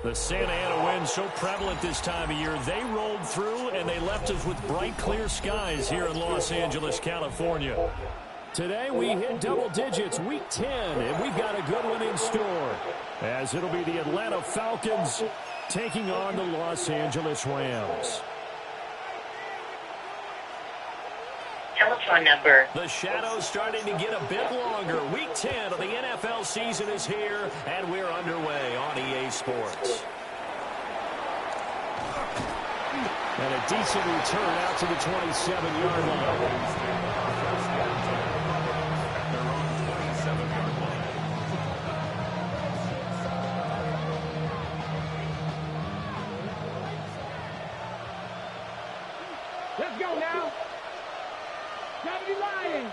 The Santa Ana wind so prevalent this time of year. They rolled through and they left us with bright, clear skies here in Los Angeles, California. Today we hit double digits, week 10, and we've got a good one in store, as it'll be the Atlanta Falcons taking on the Los Angeles Rams. Telephone number. The shadow's starting to get a bit longer. Week 10 of the NFL season is here, and we're underway on EA Sports. And a decent return out to the 27-yard line. Let's go now. Gotta be lying.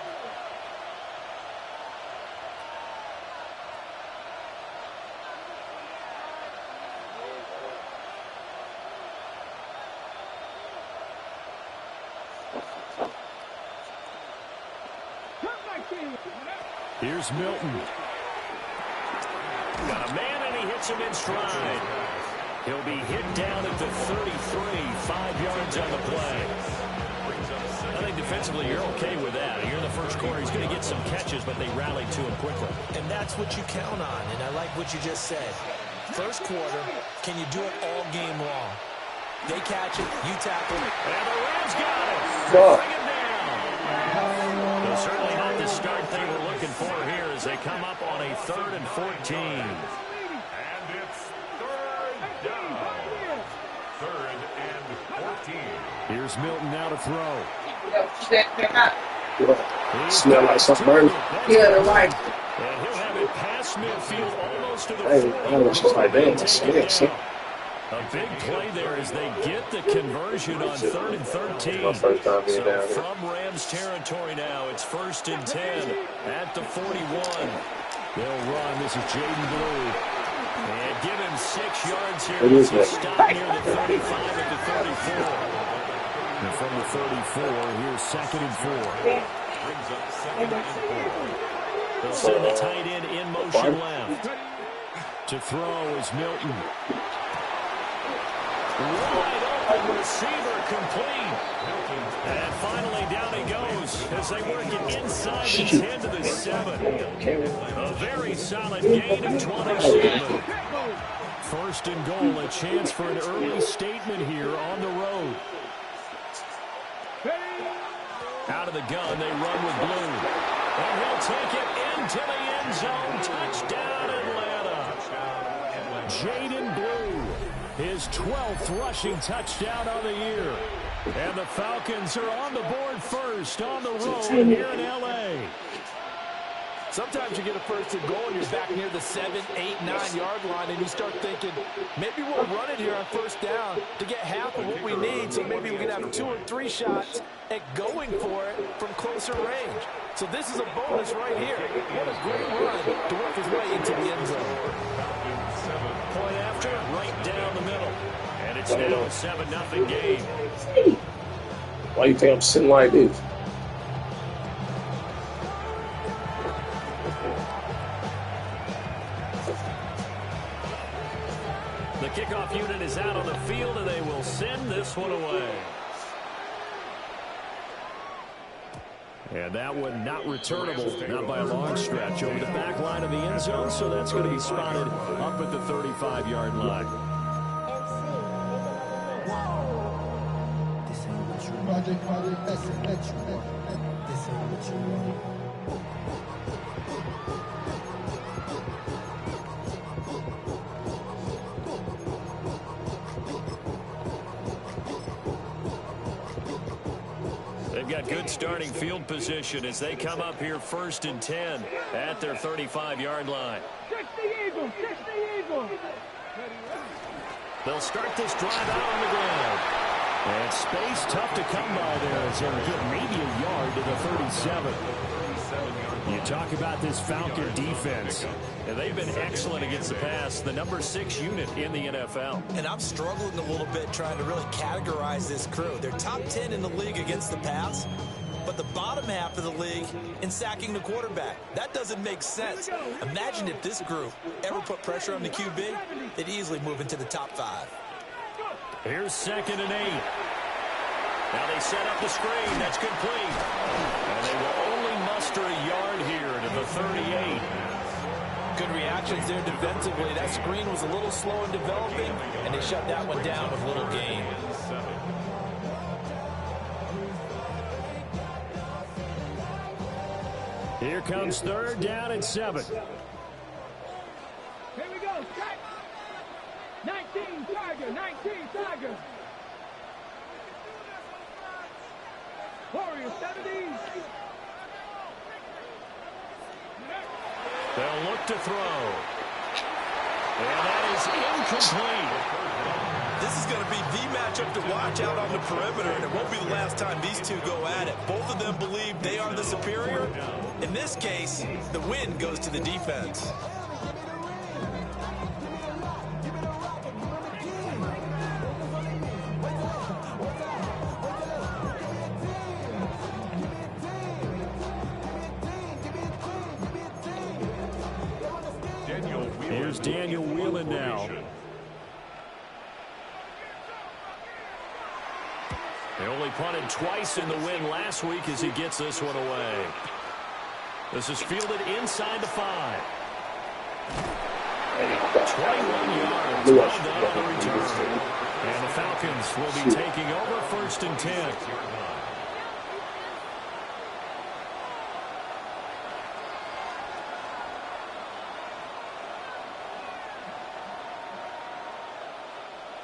Here's Milton. Got a man, and he hits him in stride. He'll be hit down at the 33, 5 yards on the play. I think defensively you're okay with that. Here in the first quarter, he's going to get some catches, but they rallied to him quickly. And that's what you count on, and I like what you just said. First quarter, can you do it all game long? They catch it, you tackle it. And the Rams got it. Bring it down. Well, certainly not the start they were looking for here as they come up on a 3rd and 14. And it's 3rd down. 3rd and 14. Here's Milton now to throw. Smell like something burning. Yeah, they're right. And he'll have it past midfield almost to the 40. It's just like that. It's scary. A big play there as they get the conversion on 3rd and 13. My first time being down here. From Rams territory now, it's 1st and 10 at the 41. They'll run. This is Jaden Blue. And give him 6 yards here. It is stop near the 35 at the 34. And from the 34, here's 2nd and 4. They'll send the tight end in motion left. To throw is Milton. Wide open receiver complete. And finally down he goes as they work it inside the 10 to the 7. A very solid gain of 27. 1st and goal, a chance for an early statement here on the road. Out of the gun, they run with Blue. And he'll take it into the end zone. Touchdown, Atlanta. Jaden Blue, his 12th rushing touchdown on the year. And the Falcons are on the board first on the road here in L.A. Sometimes you get a 1st and goal and you're back near the 7, 8, 9-yard line, and you start thinking, maybe we'll run it here on 1st down to get half of what we need, so maybe we can have 2 or 3 shots at going for it from closer range. So this is a bonus right here. What a great run to work his way into the end zone. Point after, right down the middle. And it's now a 7-0 game. Why you think I'm sitting like this? The kickoff unit is out on the field, and they will send this one away. And that one not returnable, not by a long stretch, over the back line of the end zone, so that's going to be spotted up at the 35-yard line. They've got good starting field position as they come up here 1st and 10 at their 35-yard line. They'll start this drive out on the ground. And space tough to come by there as they'll get maybe a yard to the 37. You talk about this Falcon defense. And they've been excellent against the pass, the number 6 unit in the NFL. And I'm struggling a little bit trying to really categorize this crew. They're top 10 in the league against the pass, but the bottom half of the league in sacking the quarterback. That doesn't make sense. Imagine if this group ever put pressure on the QB, they'd easily move into the top 5. Here's 2nd and 8. Now they set up the screen. That's complete. And they will only muster a yard here to the 38. Good reactions there defensively. That screen was a little slow in developing, and they shut that one down with little gain. Here comes 3rd down and 7. Here we go. Strike. 19 Tiger. 19 Tiger. Warriors 70. They'll look to throw. And that is incomplete. This is going to be the matchup to watch out on the perimeter, and it won't be the last time these two go at it. Both of them believe they are the superior. In this case, the win goes to the defense. Here's Daniel Whelan now. They only punted twice in the win last week as he gets this one away. This is fielded inside the 5. 21 yards. Well done on the return. And the Falcons will be taking over 1st and 10.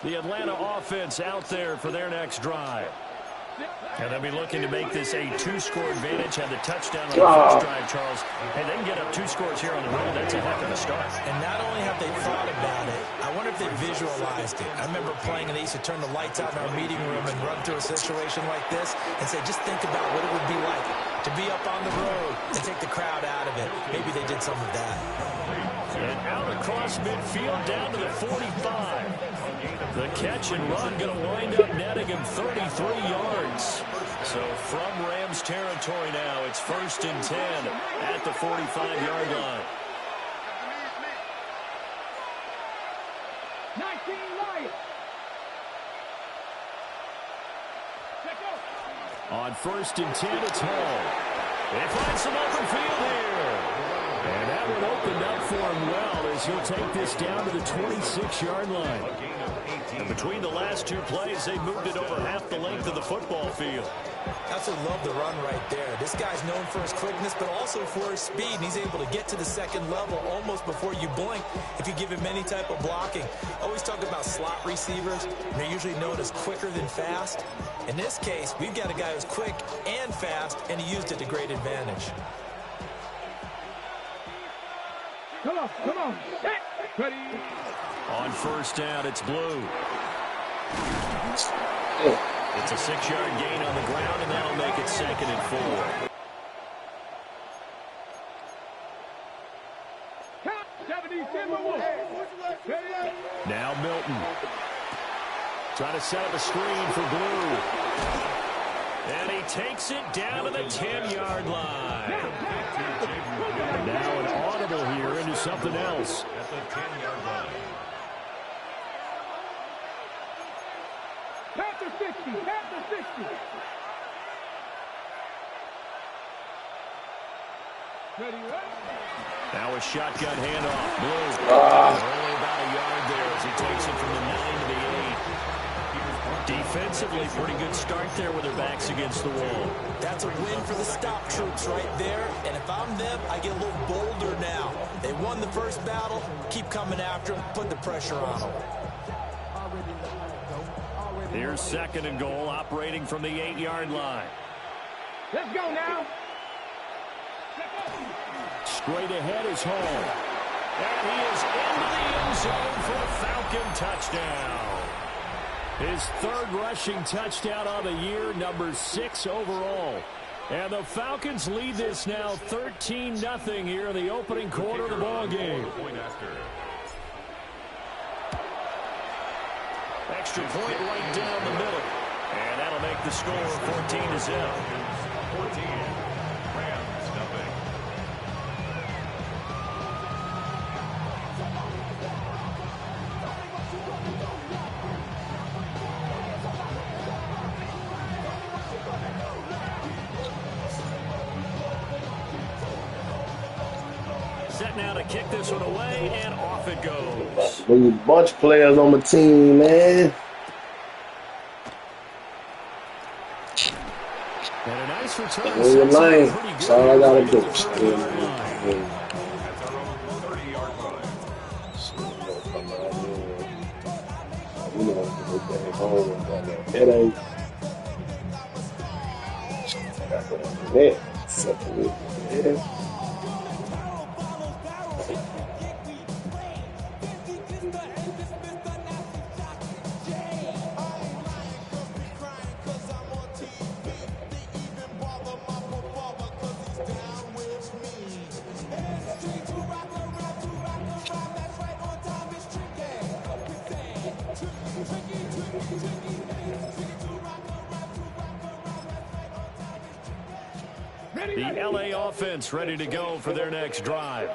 The Atlanta offense out there for their next drive. And they'll be looking to make this a 2-score advantage. Had the touchdown on the first drive, Charles. And they can get up 2 scores here on the road. That's a heck of a start. And not only have they thought about it, I wonder if they visualized it. I remember playing, and they used to turn the lights out in our meeting room and run through a situation like this and say, just think about what it would be like to be up on the road and take the crowd out of it. Maybe they did some of that. And out across midfield down to the 45. The catch and run going to wind up netting him 33 yards. So from Rams territory now, it's 1st and 10 at the 45-yard line. 19 Lions. On 1st and 10, it's Hall. They find some open field here. And that one opened up for him well as he'll take this down to the 26-yard line. And between the last 2 plays, they moved it over half the length of the football field. That's what love the run right there. This guy's known for his quickness, but also for his speed. And he's able to get to the 2nd level almost before you blink if you give him any type of blocking. I always talk about slot receivers, and they're usually known as quicker than fast. In this case, we've got a guy who's quick and fast, and he used it to great advantage. Come on, come on. Ready. On 1st down, it's Blue. It's a 6-yard gain on the ground, and that'll make it 2nd and 4. Now Milton. Trying to set up a screen for Blue. And he takes it down to the 10-yard line. Now an audible here into something else. At the 10-yard line. Panther 60, Panther 60. Ready, right? Now a shotgun handoff. Blue. Only about a yard there as he takes it from the 9 to the 8. Defensively, pretty good start there with their backs against the wall. That's a win for the stop troops right there. And if I'm them, I get a little bolder now. They won the first battle. Keep coming after them. Put the pressure on them. Here's 2nd and goal, operating from the 8-yard line. Let's go now. Straight ahead is Hall. And he is into the end zone for a Falcon touchdown. His third rushing touchdown on the year, number 6 overall. And the Falcons lead this now 13-0 here in the opening quarter of the ball game. Extra point right down the middle. And that'll make the score 14-0. 14. Rams, nothing. Set now to kick this one away, and off it goes. There's a bunch of players on my team, man. And a nice return. In your lane. That's all I gotta do. That's our own 30-yard line. You know, they came home and got that headache. Got that something with the headache. The LA offense ready to go for their next drive.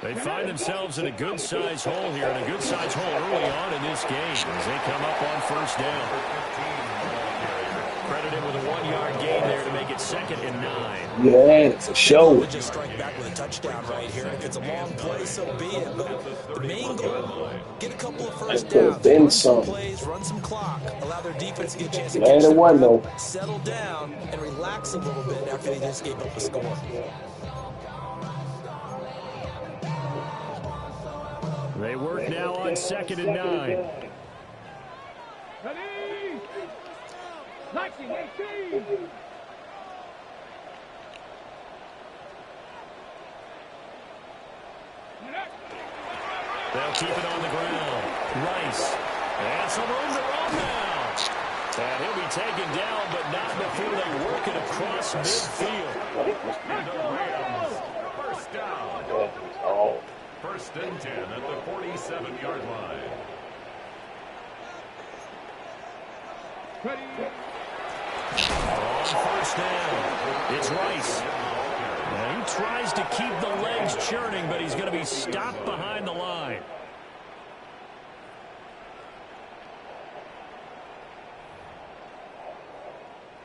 They find themselves in a good-sized hole here, and a good-sized hole early on in this game as they come up on first down. Credited with a 1-yard gain there to make it 2nd and 9. Yeah, it's a show. Just strike back with a touchdown right here. If it's a long play, so be it. But the main goal, get a couple of first downs, run some plays, run some clock, allow their defense to get a chance to catch them, settle down, and relax a little bit after they just gave up a score. They work now on 2nd and 9. Ready? 19-18. They'll keep it on the ground. Rice. And some room to run now. And he'll be taken down, but not before they work it across midfield. First down. First and 10 at the 47-yard line. Ready? On first down, it's Rice. Now he tries to keep the legs churning, but he's going to be stopped behind the line.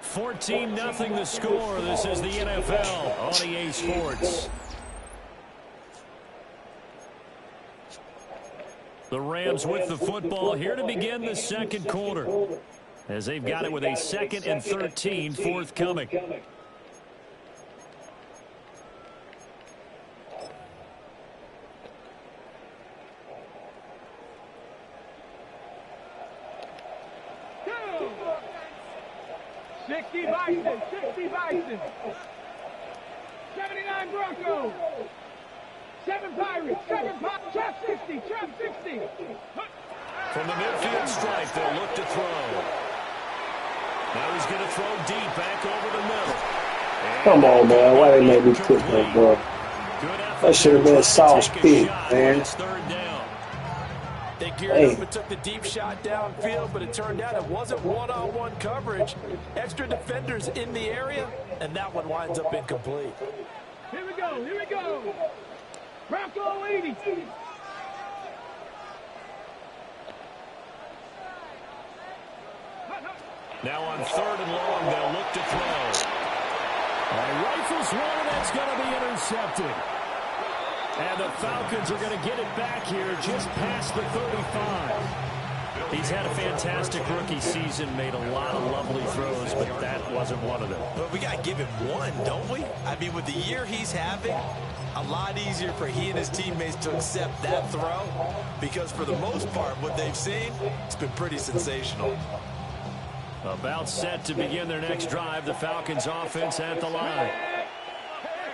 $14-0 the score. This is the NFL on EA Sports. The Rams with the football here to begin the second quarter, as they've got it with a 2nd and 13 forthcoming. $60 Bison, $60 Bison. 79 Broncos. 7 Pirates, 7 Pirates, trap 60, trap 60. From the midfield stripe, they'll look to throw. Now he's going to throw deep back over the middle. And come on, man. Why they make me put that, bro? That should have been a sauce pig, man. They geared up and took the deep shot downfield, but it turned out it wasn't one-on-one coverage. Extra defenders in the area, and that one winds up incomplete. Here we go, here we go. Bronco 80. Now on 3rd and long, they'll look to throw. Rifles one, that's going to be intercepted. And the Falcons are going to get it back here just past the 35. He's had a fantastic rookie season, made a lot of lovely throws, but that wasn't one of them. But we got to give him one, don't we? I mean, with the year he's having, a lot easier for he and his teammates to accept that throw, because for the most part, what they've seen, it's been pretty sensational. About set to begin their next drive, the Falcons offense at the line.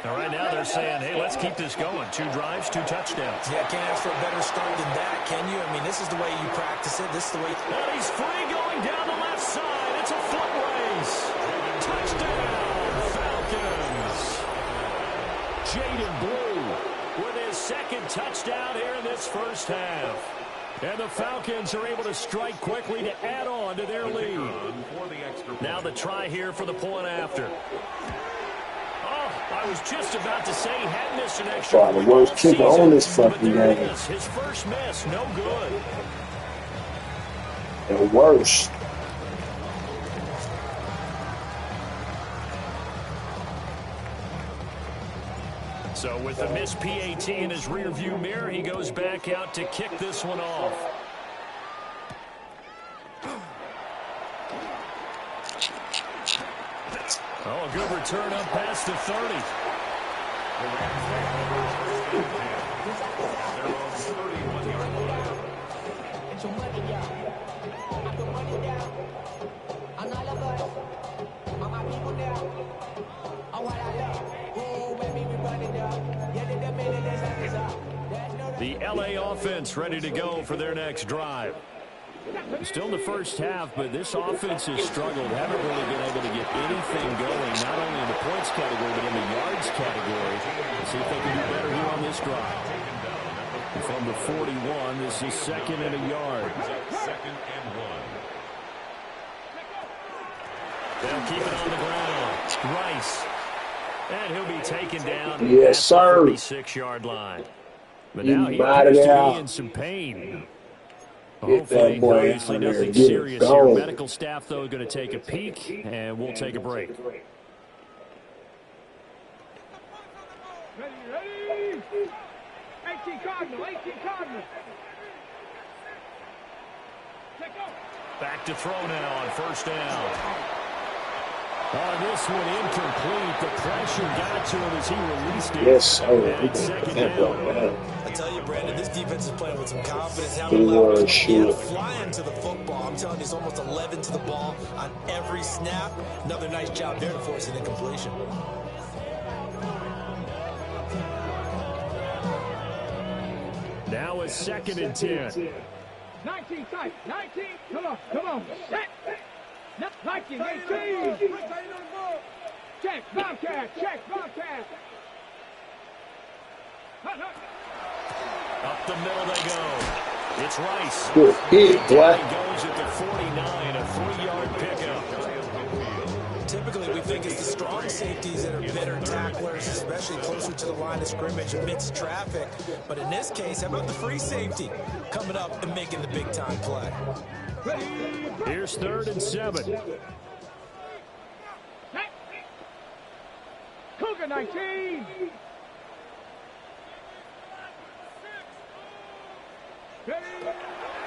All right, now they're saying, hey, let's keep this going. 2 drives, 2 touchdowns. Yeah, can't ask for a better start than that, can you? I mean, this is the way you practice it. This is the way. And he's free going down the left side. It's a foot race. Touchdown, Falcons. Jaden Blue with his 2nd touchdown here in this first half. And the Falcons are able to strike quickly to add on to their lead. Now the try here for the point after. I was just about to say he had missed an extra point. The worst kicker on this fucking game. His first miss, no good. The worst. So with the missed PAT in his rearview mirror, he goes back out to kick this one off. Oh, a good return up past the 30. The LA offense ready to go for their next drive. Still in the first half, but this offense has struggled. Haven't really been able to get anything going, not only in the points category, but in the yards category. Let's see if they can do better here on this drive. From the 41, this is 2nd and a yard. 2nd and 1. They'll keep it on the ground. Rice. And he'll be taken down yes, at sir. the 36-yard line. But now he appears to be in some pain. Hopefully, obviously nothing serious here. Medical staff, though, going to take a peek, and we'll take a break. Ready. 18 Cardinal. Back to throw now on first down. On this one, incomplete. The pressure got to him as he released it. Yes, sir. And second down. I tell you, Brandon, this defense is playing with some confidence. How to flying to the football. I'm telling you, it's almost 11 to the ball on every snap. Another nice job there to force an incompletion. Now it's 2nd and 10. 19 tight. 19. Come on. Set. 19, 18. Check, Bobcat. Up the middle they go. It's Rice. Good hit, boy. He goes at the 49, a 3-yard pickup. Typically, we think it's the strong safeties that are better tacklers, especially closer to the line of scrimmage amidst traffic. But in this case, how about the free safety coming up and making the big-time play? Here's 3rd and 7. Cougar 19.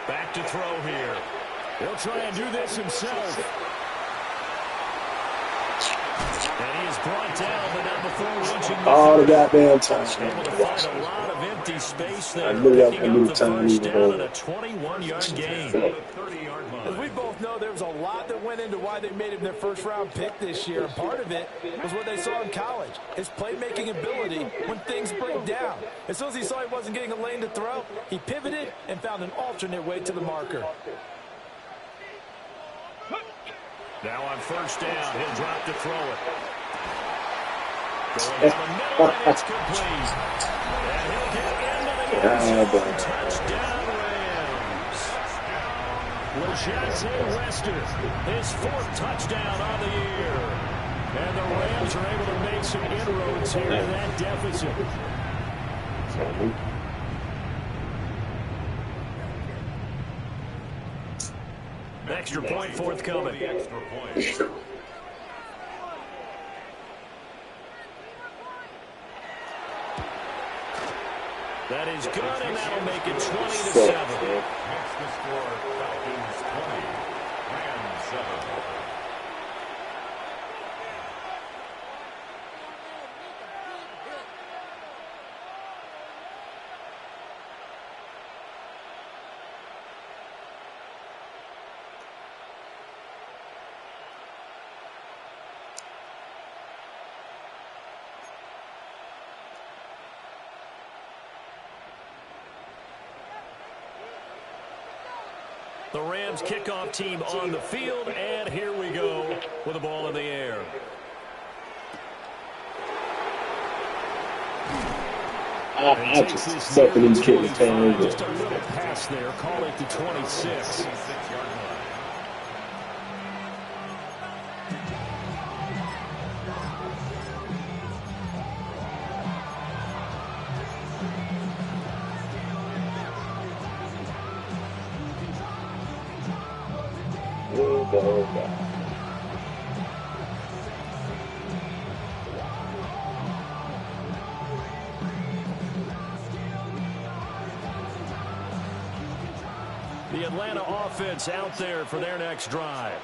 Back to throw here. He'll try and do this himself. And he is brought down, but not before reaching all the goddamn time. Able to find a lot of empty space there. I knew that Picking up the first down and a 21-yard gain. As we both know, there was a lot that went into why they made him their first-round pick this year. And part of it was what they saw in college, his playmaking ability when things break down. As soon as he saw he wasn't getting a lane to throw, he pivoted and found an alternate way to the marker. Now on first down, he'll drop to throw it. Going down the middle, and it's complete. And he'll get into the end zone. Touchdown, Rams. Lejante Wester, his 4th touchdown on the year. And the Rams are able to make some inroads here to that deficit. Extra point forthcoming. Extra point. That is good, and that'll make it 20-7. Makes the score Falcons 20, Rams 7. The Rams kickoff team on the field, and here we go with the ball in the air. I just stuck in these kids' hands. Just a little pass there. Call it the 26. The Atlanta offense out there for their next drive.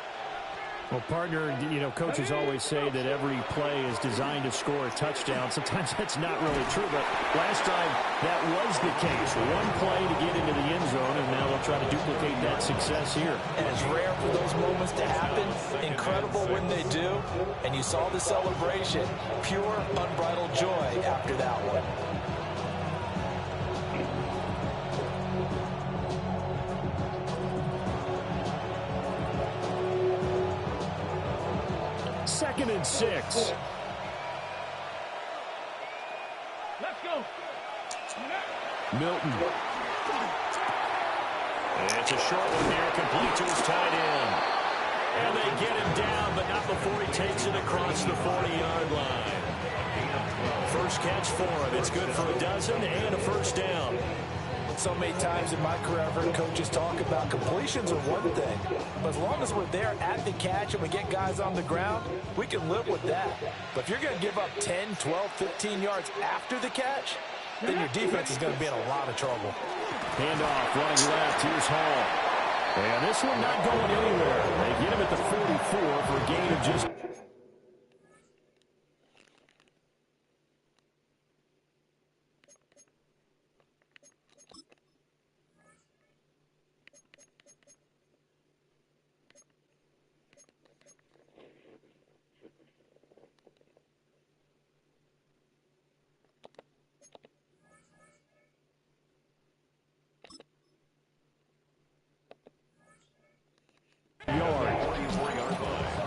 Well, partner, you know, coaches always say that every play is designed to score a touchdown. Sometimes that's not really true, but last time that was the case. One play to get into the end zone, and now they'll try to duplicate that success here. And it's rare for those moments to happen. Incredible when they do. And you saw the celebration. Pure, unbridled joy after that one. Second and 6. Let's go. Milton. It's a short one there, complete to his tight end. And they get him down, but not before he takes it across the 40-yard line. First catch for him. It's good for a dozen and a first down. So many times in my career, I've heard coaches talk about completions are one thing. But as long as we're there at the catch and we get guys on the ground, we can live with that. But if you're going to give up 10, 12, 15 yards after the catch, then your defense is going to be in a lot of trouble. Handoff, running left. Here's Hall. And this one not going anywhere. They get him at the 44 for a gain of just...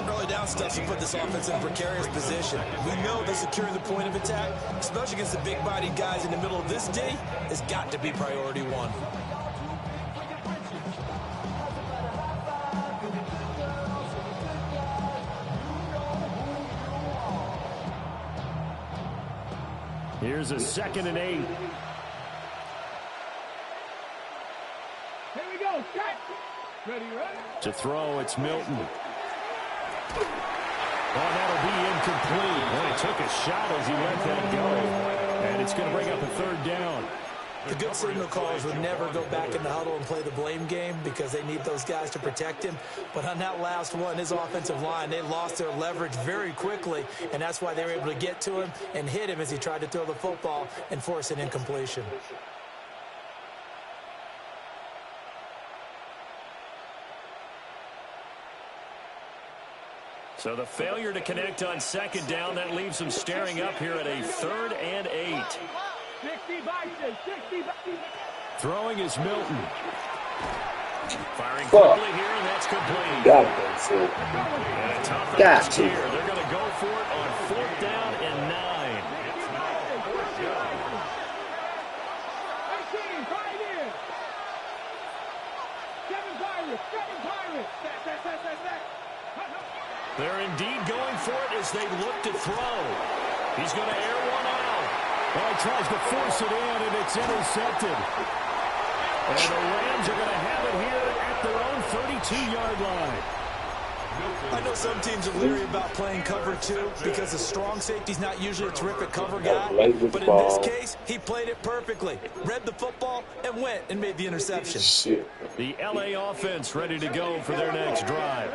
Early down stuff to put this offense in a precarious position. We know that securing the point of attack, especially against the big-bodied guys in the middle of this D, has got to be priority one. Here's a 2nd and 8. Here we go. Cut. Ready, ready. To throw, it's Milton. Oh, that'll be incomplete. Well, he took a shot as he let that go. And it's going to bring up a 3rd down. The good signal callers would never go back in the huddle and play the blame game because they need those guys to protect him. But on that last one, his offensive line, they lost their leverage very quickly, and that's why they were able to get to him and hit him as he tried to throw the football and force an incompletion. So the failure to connect on 2nd down, that leaves them staring up here at a 3rd and 8. 60 boxes, 60 boxes. Throwing is Milton. Firing quickly here, and that's complete. Got it. And a tough Got you. here. They're going to go for it on 4th down and 9. 18, right in. 7 Pirates, 7 Pirates. Back. They're indeed going for it as they look to throw. He's going to air one out. Well, he tries to force it in, and it's intercepted. And the Rams are going to have it here at their own 32-yard line. I know some teams are leery about playing cover 2 because a strong safety's not usually a terrific cover guy. But in this case, he played it perfectly. Read the football and went and made the interception. The LA offense ready to go for their next drive.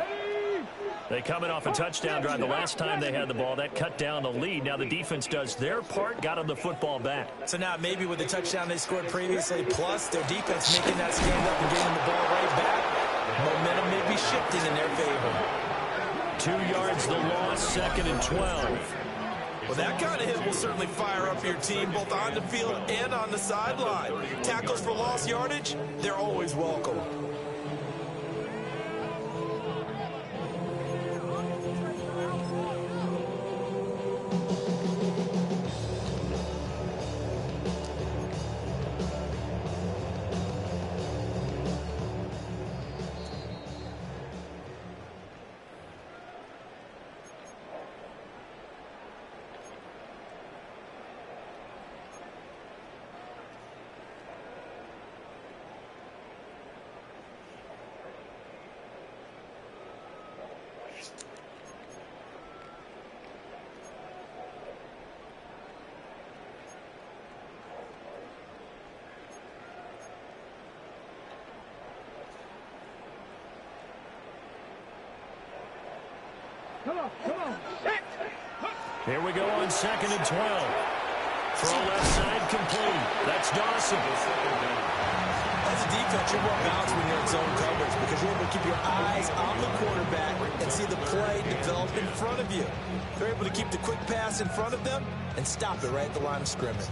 They coming off a touchdown drive the last time they had the ball. That cut down the lead. Now the defense does their part, got them the football back. So now maybe with the touchdown they scored previously, plus their defense making that stand up and getting the ball right back, momentum may be shifting in their favor. 2 yards the loss, 2nd and 12. Well, that kind of hit will certainly fire up your team both on the field and on the sideline. Tackles for lost yardage, they're always welcome. Come on. Set. Here we go on 2nd and 12. Throw left side complete. That's Dawson. As a defense, you're more balanced when you're in zone coverage because you're able to keep your eyes on the quarterback and see the play develop in front of you. They're able to keep the quick pass in front of them and stop it right at the line of scrimmage.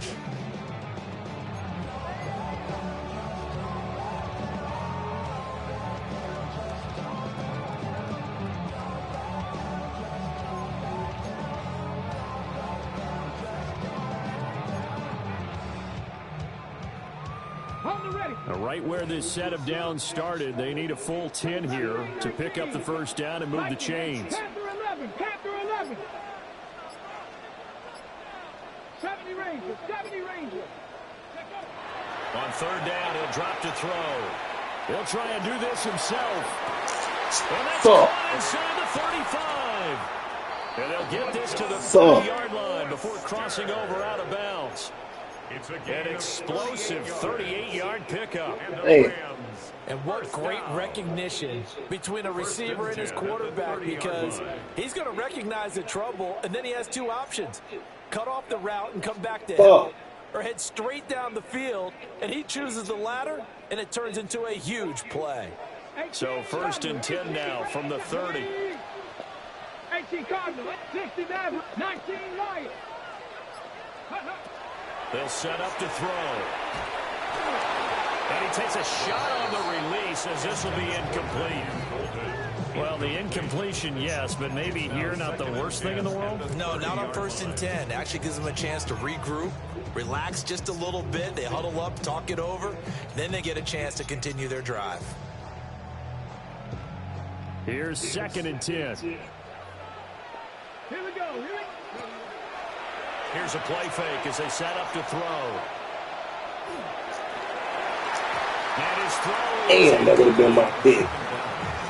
Right where this set of downs started, they need a full 10 here to pick up the first down and move the chains. Panther 11. 70 Rangers. On 3rd down, he'll drop to throw. He'll try and do this himself. And that's caught inside the 35. And they'll get this to the 30-yard line before crossing over out of bounds. An explosive 38-yard pickup. Hey. And what great recognition between a receiver and his quarterback, because he's going to recognize the trouble, and then he has two options. Cut off the route and come back to help, or head straight down the field, and he chooses the latter, and it turns into a huge play. So 1st and 10 now from the 30. 18 Cardinals, 69, 19 Lions. They'll set up to throw. And he takes a shot on the release as this will be incomplete. Well, the incompletion, yes, but maybe here not the worst thing in the world? No, not on 1st and 10. Actually gives them a chance to regroup, relax just a little bit. They huddle up, talk it over. Then they get a chance to continue their drive. Here's 2nd and 10. Here we go. Here's a play fake as they set up to throw. And his throw is Damn, that would have been my pick.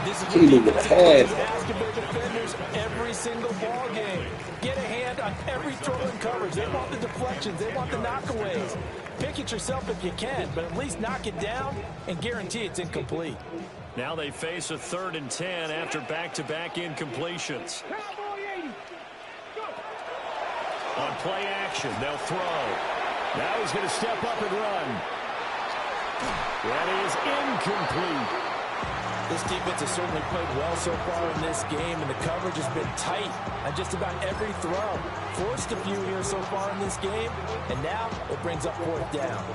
This is He would have had ask of their defenders every single ball game. Get a hand on every throw in coverage. They want the deflections. They want the knockaways. Pick it yourself if you can, but at least knock it down and guarantee it's incomplete. Now they face a 3rd and 10 after back-to-back incompletions. On play action, they'll throw. Now he's going to step up and run. That is incomplete. This defense has certainly played well so far in this game, and the coverage has been tight on just about every throw. Forced a few here so far in this game, and now it brings up 4th down.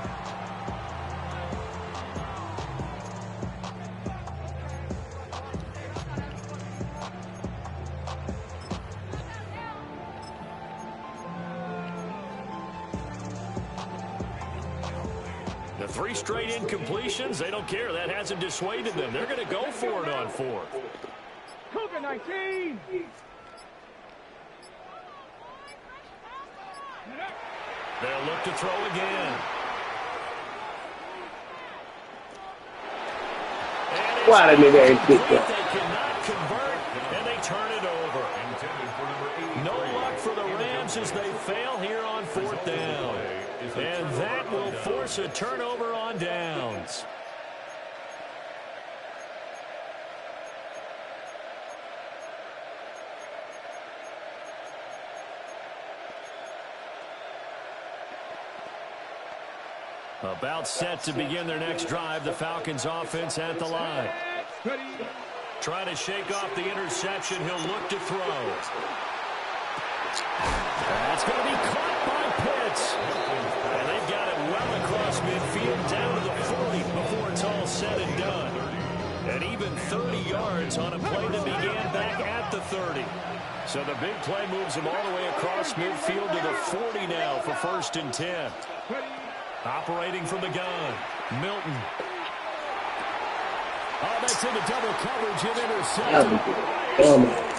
The 3 straight incompletions, they don't care. That hasn't dissuaded them. They're going to go for it on 4th. Cougar 19. They'll look to throw again. Why the nigga ain't picked They up? cannot convert, and they turn it over. No luck for the Rams as they fail here on 4th down. And that will force a turnover on downs. About set to begin their next drive, the Falcons offense at the line. Trying to shake off the interception, he'll look to throw. That's going to be caught by Pitts. And they've got it well across midfield down to the 40 before it's all said and done. And even 30 yards on a play that began back at the 30. So the big play moves them all the way across midfield to the 40 now for 1st and 10. Operating from the gun, Milton. Oh, that's into double coverage and intercepted.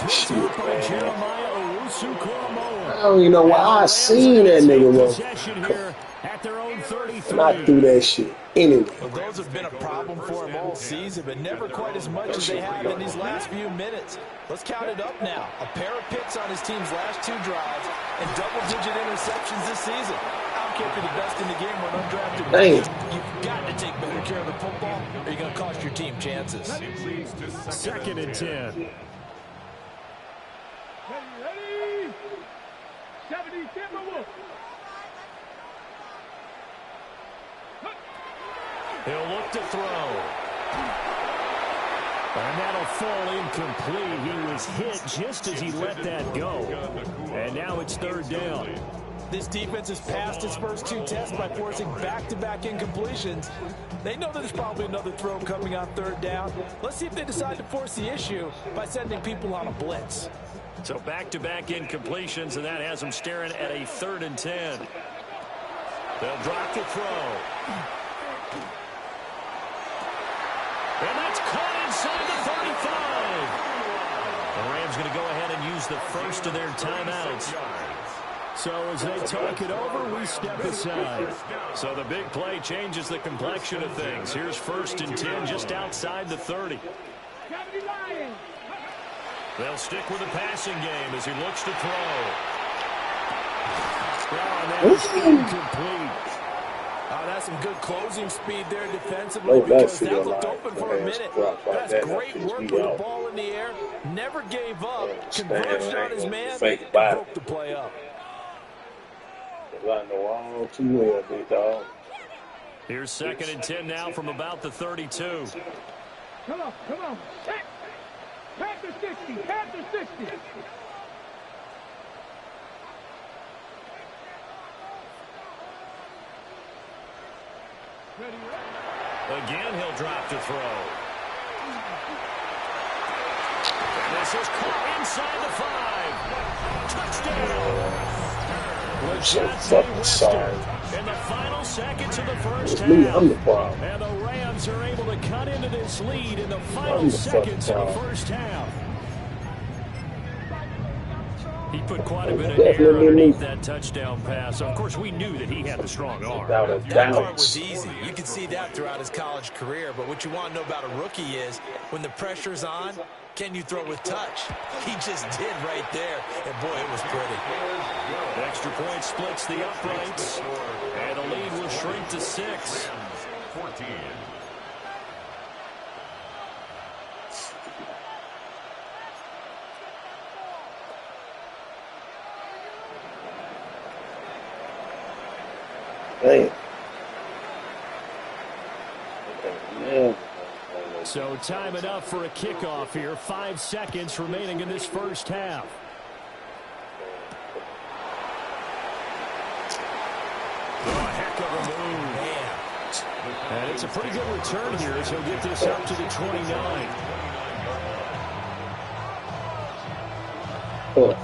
Shit, By Jeremiah Owusu-Koramoah. I don't even know why I seen that nigga Possession here at their own 33. not do that shit anyway. Well, those have been a problem for him all season, but never quite as much as they have in these last few minutes. Let's count it up now. A pair of picks on his team's last 2 drives and double-digit interceptions this season. I don't care if you're the best in the game or an undrafted rookie. You've got to take better care of the football or you're going to cost your team chances. 2nd and 10. He'll look to throw. And that'll fall incomplete. He was hit just as he let that go. And now it's third down. This defense has passed its first 2 tests by forcing back-to-back incompletions. They know that there's probably another throw coming on third down. Let's see if they decide to force the issue by sending people on a blitz. So back-to-back incompletions, and that has them staring at a 3rd and 10. They'll drop the throw. And that's caught inside the 35. The Rams going to go ahead and use the first of their timeouts. So as they talk it over, we step aside. So the big play changes the complexion of things. Here's 1st and 10 just outside the 30. They'll stick with the passing game as he looks to throw. Oh, that is incomplete. That's some good closing speed there defensively because that looked open for a minute. That's great work with the ball in the air. Never gave up. Converged on his man and broke the play up. Here's 2nd and 10 now from about the 32. Come on. Panther 60. Panther 60. Again, he'll drop to throw. And this is caught inside the 5. Touchdown. So fucking sorry. In the final seconds of the first half. I'm the problem. And the Rams are able to cut into this lead in the final seconds of the first half. He put quite a bit of air underneath that touchdown pass. Of course, we knew that he had the strong arm. That part was easy. You could see that throughout his college career. But what you want to know about a rookie is when the pressure's on, can you throw with touch? He just did right there. And, boy, it was pretty. The extra point splits the uprights. And the lead will shrink to 6. 14. Damn. Yeah. So time enough for a kickoff here. 5 seconds remaining in this first half. Oh, heck of a move. Man. And it's a pretty good return here as he'll get this up to the 29. Oh.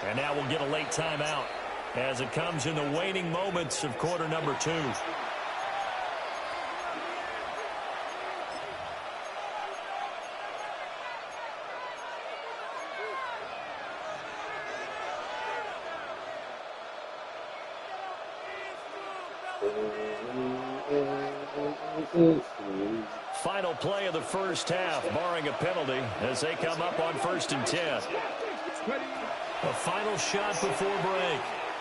And now we'll get a late timeout as it comes in the waning moments of quarter number 2. Final play of the first half, barring a penalty, as they come up on 1st and 10. A final shot before break.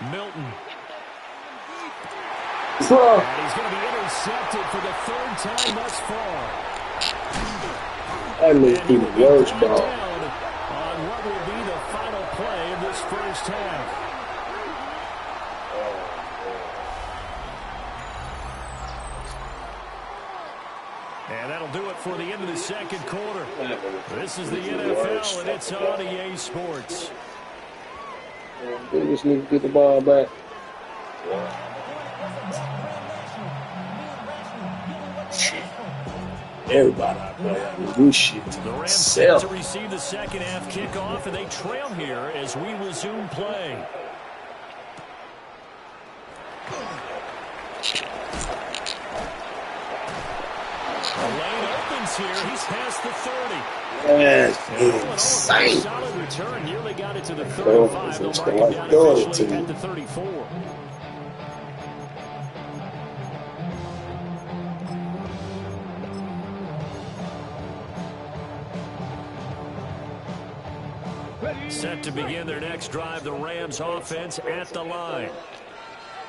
Milton. And he's going to be intercepted for the 3rd time thus far. I may be the worst ball. On what will be the final play of this first half. And that'll do it for the end of the second quarter. This is the NFL, and it's on EA Sports. They just need to get the ball back. Everybody out there do shit. The Rams set to receive the second half kickoff, and they trail here as we resume play. The lane opens here. He's past the 30. That's insane. Solid return. Nearly got it to the 35. They'll mark him down officially at the 34. Set to begin their next drive, the Rams offense at the line.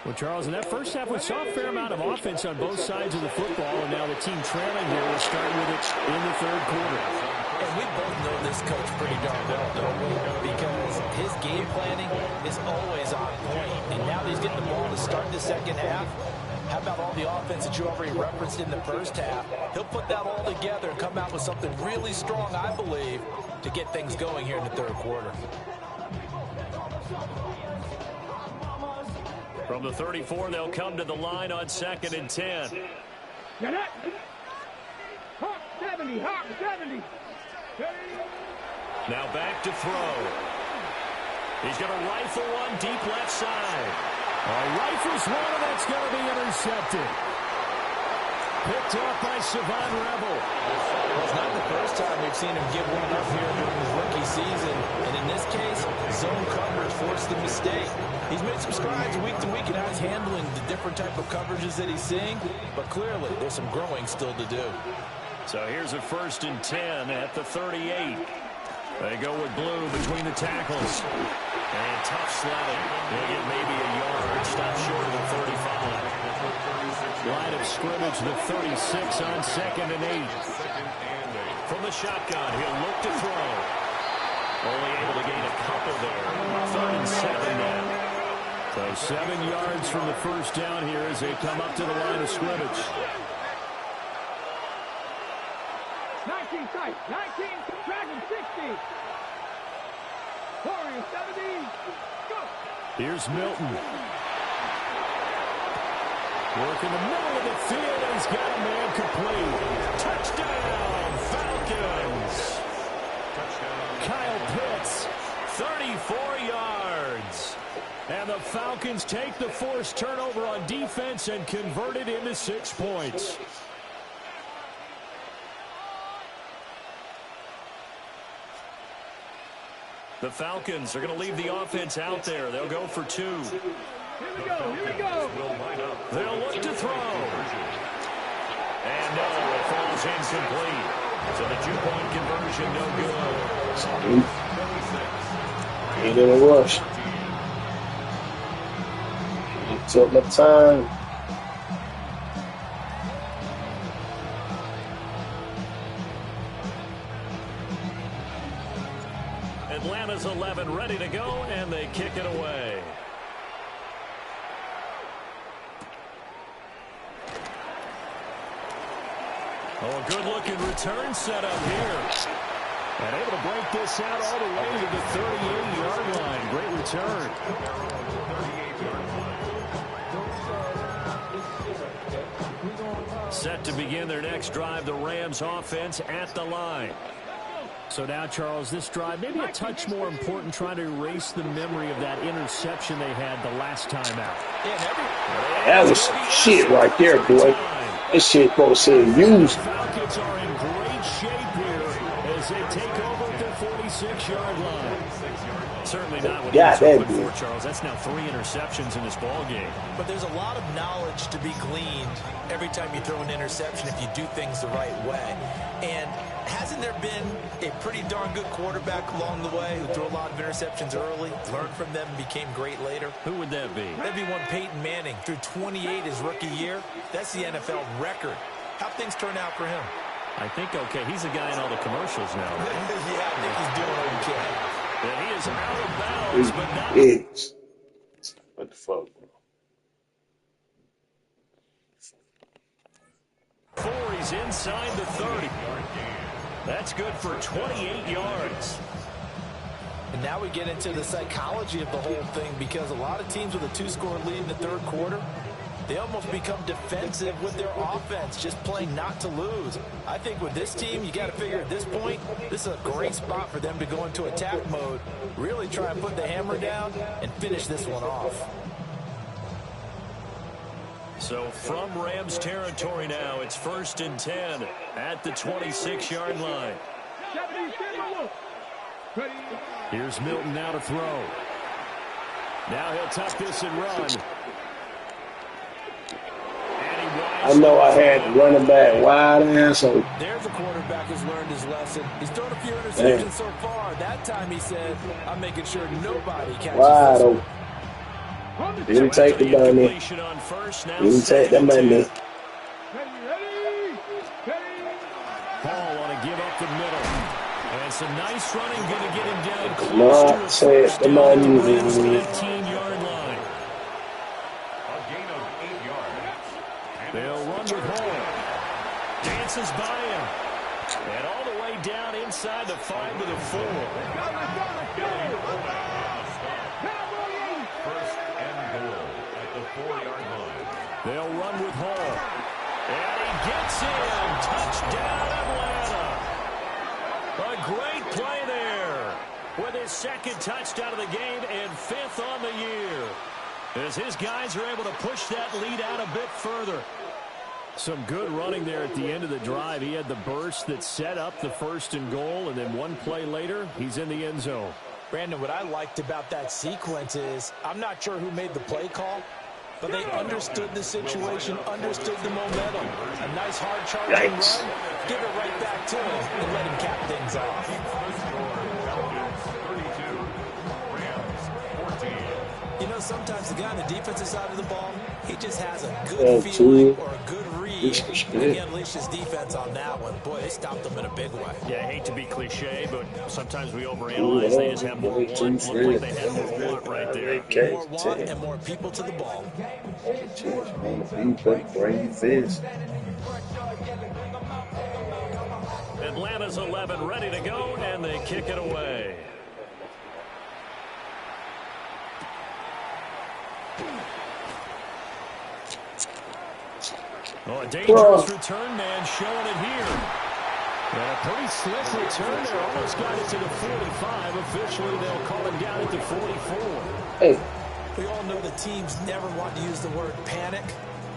Well, Charles, in that first half, we saw a fair amount of offense on both sides of the football, and now the team trailing here will start with it in the third quarter. And we both know this coach pretty darn well, don't we? Because his game planning is always on point. And now that he's getting the ball to start the second half, how about all the offense that you already referenced in the first half? He'll put that all together and come out with something really strong, I believe, to get things going here in the third quarter. From the 34, they'll come to the line on 2nd and 10. Get it. Hawk 70, Hawk 70. Now back to throw. He's going to rifle one deep left side. Rifles one, and that's going to be intercepted. Picked up by Savon Rebel. Well, it's not the first time we've seen him give one up here during his rookie season. And in this case, zone coverage forced the mistake. He's made some strides week to week, and now he's handling the different type of coverages that he's seeing. But clearly, there's some growing still to do. So here's a 1st and 10 at the 38. They go with blue between the tackles. And tough sledding. They'll get maybe a yard. Stop short of the 35. Line of scrimmage, the 36 on 2nd and 8. From the shotgun, he'll look to throw. Only able to gain a couple there. 3rd and 7 now. So 7 yards from the first down here as they come up to the line of scrimmage. 19 tight, 19, Dragon 60. Warrior 70, go. Here's Milton. Work in the middle of the field, and he's got a man complete. Touchdown, Falcons. Kyle Pitts. 34 yards. And the Falcons take the forced turnover on defense and convert it into 6 points. The Falcons are going to leave the offense out there. They'll go for 2. Here we go, here we go. They'll look to throw. And no, it falls incomplete. So the 2-point conversion, no good. Ain't in a rush. Took my time. Atlanta's 11 ready to go, and they kick it away. Oh, a good-looking return set up here. And able to break this out all the way to the 38-yard line. Great return. Set to begin their next drive, the Rams offense at the line. So now, Charles, this drive maybe a touch more important, trying to erase the memory of that interception they had the last time out. That was some shit right there, boy. This shit supposed to say use. Falcons are in great shape here as they take over at the 46-yard line. Certainly not what he was hoping for, dude. Charles. That's now 3 interceptions in this ball game. But there's a lot of knowledge to be gleaned every time you throw an interception if you do things the right way. And hasn't there been a pretty darn good quarterback along the way who threw a lot of interceptions early, learned from them, and became great later? Who would that be? That'd be one Peyton Manning. Threw 28 his rookie year. That's the NFL record. How'd things turn out for him? I think okay. He's a guy in all the commercials now. Right? Yeah, I think he's doing okay. And he is out of bounds, but not. It's what the fuck, bro? 4, he's inside the 30. That's good for 28 yards. And now we get into the psychology of the whole thing, because a lot of teams with a 2-score lead in the third quarter, they almost become defensive with their offense, just playing not to lose. I think with this team, you got to figure at this point, this is a great spot for them to go into attack mode, really try and put the hammer down and finish this one off. So from Rams territory now, it's 1st and 10 at the 26-yard line. Here's Milton now to throw. Now he'll tuck this and run. And he winds I know I had the running back wide ass. So there's a quarterback who's learned his lesson. He's thrown a few interceptions so far. That time he said, I'm making sure nobody catches wide this open. Didn't take the money. Didn't take the money. Paul want to give up the middle. And some nice running going to get him down Not close to take the money. 15-yard line. A gain of 8 yards. They'll run with Hall. Dances by him. And all the way down inside the 5 to the 4. First and goal at the 4-yard line. They'll run with Hall. And he gets in. Touchdown, Atlanta. A great play there with his second touchdown of the game and 5th on the year. As his guys are able to push that lead out a bit further. Some good running there at the end of the drive. He had the burst that set up the 1st and goal, and then one play later, he's in the end zone. Brandon, what I liked about that sequence is I'm not sure who made the play call, but they understood the situation, understood the momentum. A nice hard charging run, give it right back to him and let him cap things off. You know, sometimes the guy on the defensive side of the ball, he just has a good feeling or a good read. And he unleashed his defense on that one. Boy, they stopped them in a big way. Yeah, I hate to be cliche, but sometimes we overanalyze. They just have more want. Looked like they had more want right there. More want and more people to the ball. Atlanta's 11 ready to go, and they kick it away. Oh, a dangerous return man showing it here. And a pretty slick return there. Almost got it to the 45. Officially, they'll call him down at the 44. Hey. We all know the teams never want to use the word panic.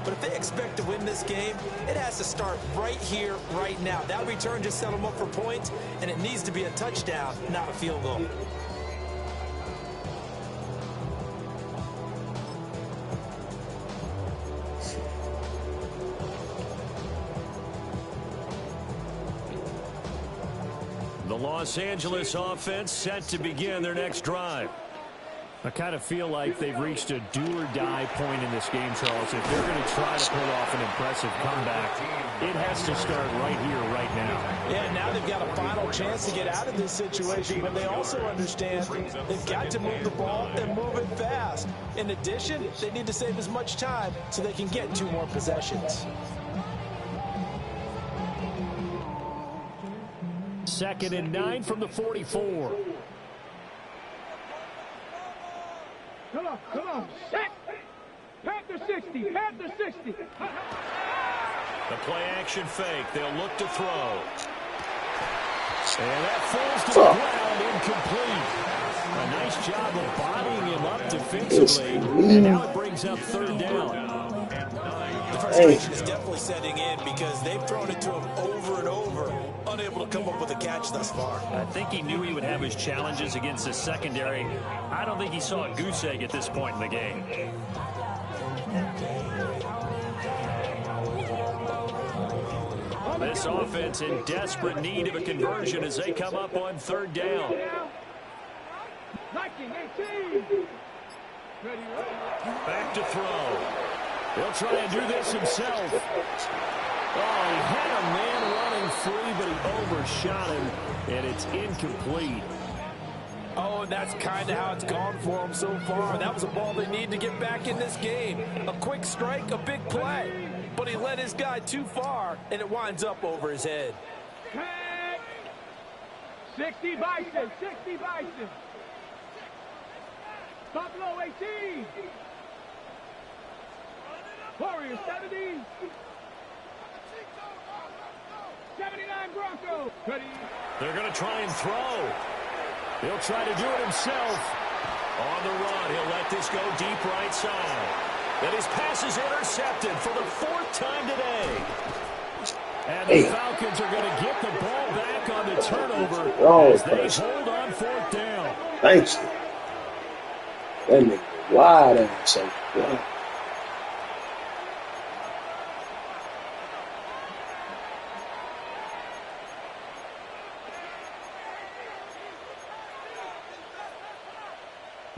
But if they expect to win this game, it has to start right here, right now. That return just set them up for points, and it needs to be a touchdown, not a field goal. The Los Angeles offense set to begin their next drive. I kind of feel like they've reached a do-or-die point in this game, Charles. If they're going to try to pull off an impressive comeback, it has to start right here, right now. Yeah, now they've got a final chance to get out of this situation, but they also understand they've got to move the ball and move it fast. In addition, they need to save as much time so they can get 2 more possessions. 2nd and 9 from the 44. Come on, set. Panther 60, Panther 60. The play action fake. They'll look to throw. And that falls to the ground, incomplete. A nice job of bodying him up defensively. And now it brings up 3rd down. The frustration is definitely setting in because they've thrown it to him over and over, unable to come up with a catch thus far. I think he knew he would have his challenges against the secondary. I don't think he saw a goose egg at this point in the game. This offense in desperate need of a conversion as they come up on 3rd down. Back to throw. He'll try and do this himself. Oh, he had a man running free, but he overshot him, and it's incomplete. Oh, and that's kind of how it's gone for them so far. That was a ball they need to get back in this game. A quick strike, a big play. But he led his guy too far, and it winds up over his head. 60 Bison, 60 Bison. Buffalo 18. Warriors 70. 79 Broncos. They're going to try and throw. He'll try to do it himself. On the run, he'll let this go deep right side. And his pass is intercepted for the 4th time today. And the Falcons are going to get the ball back on the turnover as they hold on 4th down. Thanks. That nigga wide ass.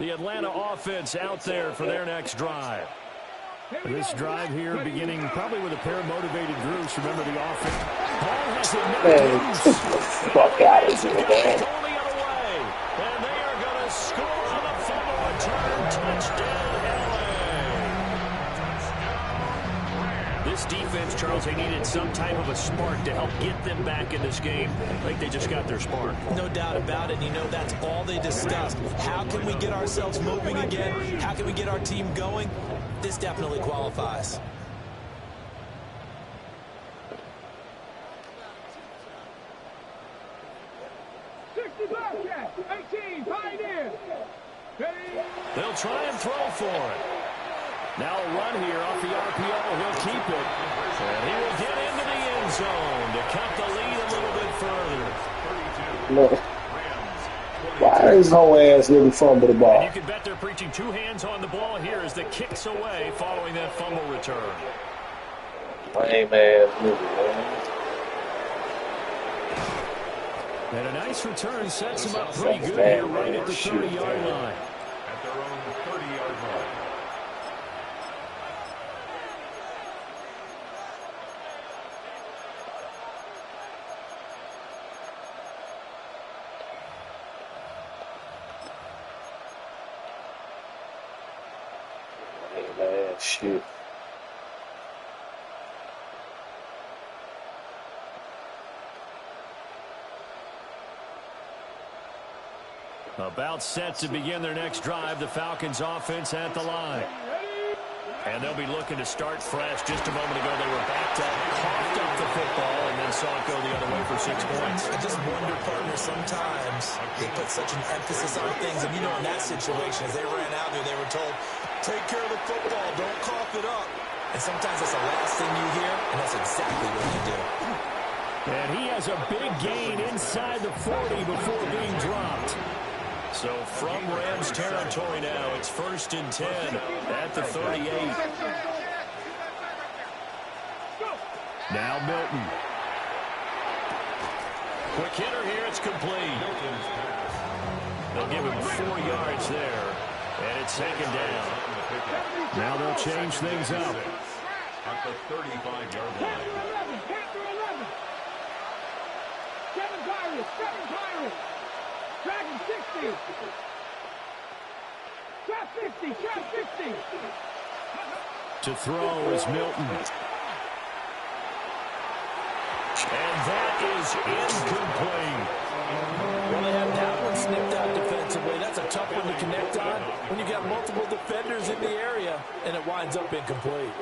The Atlanta offense out there for their next drive. This drive here beginning probably with a pair of motivated groups. Remember the offense. Ball has Man, get the fuck out of here, man. Going the other way. And they are going to score on the fumble return. Touchdown, LA. This defense, Charles, they needed some type of a spark to help get them back in this game. I think they just got their spark. No doubt about it. You know, that's all they discussed. How can we get ourselves moving again? How can we get our team going? This definitely qualifies. They'll try and throw for it. Now a run here off the RPO. He'll keep it. And he will get into the end zone to cut the lead a little bit further. Look. Why is whole ass nigga fumble the ball? And you can bet they're preaching two hands on the ball here as the kicks away following that fumble return. Lame ass nigga, man. And a nice return sets him up pretty good here right at the 30-yard line. At their own 30-yard line. Shit. About set to begin their next drive, the Falcons offense at the line. And they'll be looking to start fresh. Just a moment ago, they were backed up, coughed up the football, and then saw it go the other way for 6 points. I just wonder, partner, sometimes they put such an emphasis on things. And, you know, in that situation, as they ran out there, they were told, take care of the football, don't cough it up. And sometimes that's the last thing you hear, and that's exactly what you do. And he has a big gain inside the 40 before being dropped. So from Rams territory now, it's 1st and 10 at the 38. Now Milton. Quick hitter here, it's complete. They'll give him 4 yards there, and it's 2nd down. Now they'll change things up. At the 35-yard line. 7 Pirates. Dragon 60. Trap 50. Trap 50. To throw is Milton. And that is incomplete. Well, they have that one snipped out defensively. That's a tough one to connect on when you got multiple defenders in the area, and it winds up incomplete.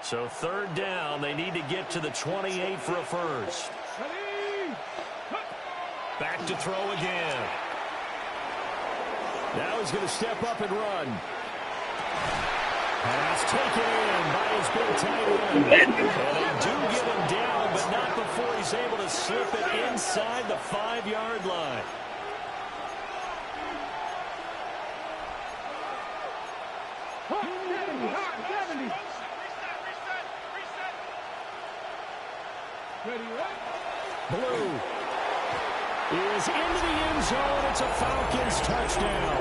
So 3rd down, they need to get to the 28 for a first. Back to throw again. Now he's going to step up and run. Pass taken in by his big tight end. And they do get him down, but not before he's able to slip it inside the 5-yard line. Blue is into the end zone. It's a Falcons touchdown.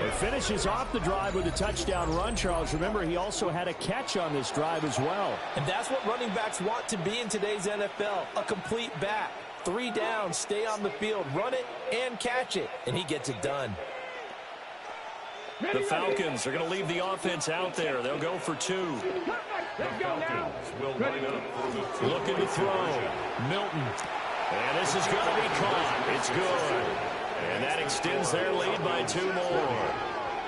It finishes off the drive with a touchdown run, Charles. Remember, he also had a catch on this drive as well. And that's what running backs want to be in today's NFL, a complete back. 3 downs, stay on the field, run it, and catch it. And he gets it done. The Falcons are going to leave the offense out there. They'll go for 2. The Falcons will line up for the Looking to throw. Milton. And this is going to be caught. It's good. And that extends their lead by 2 more.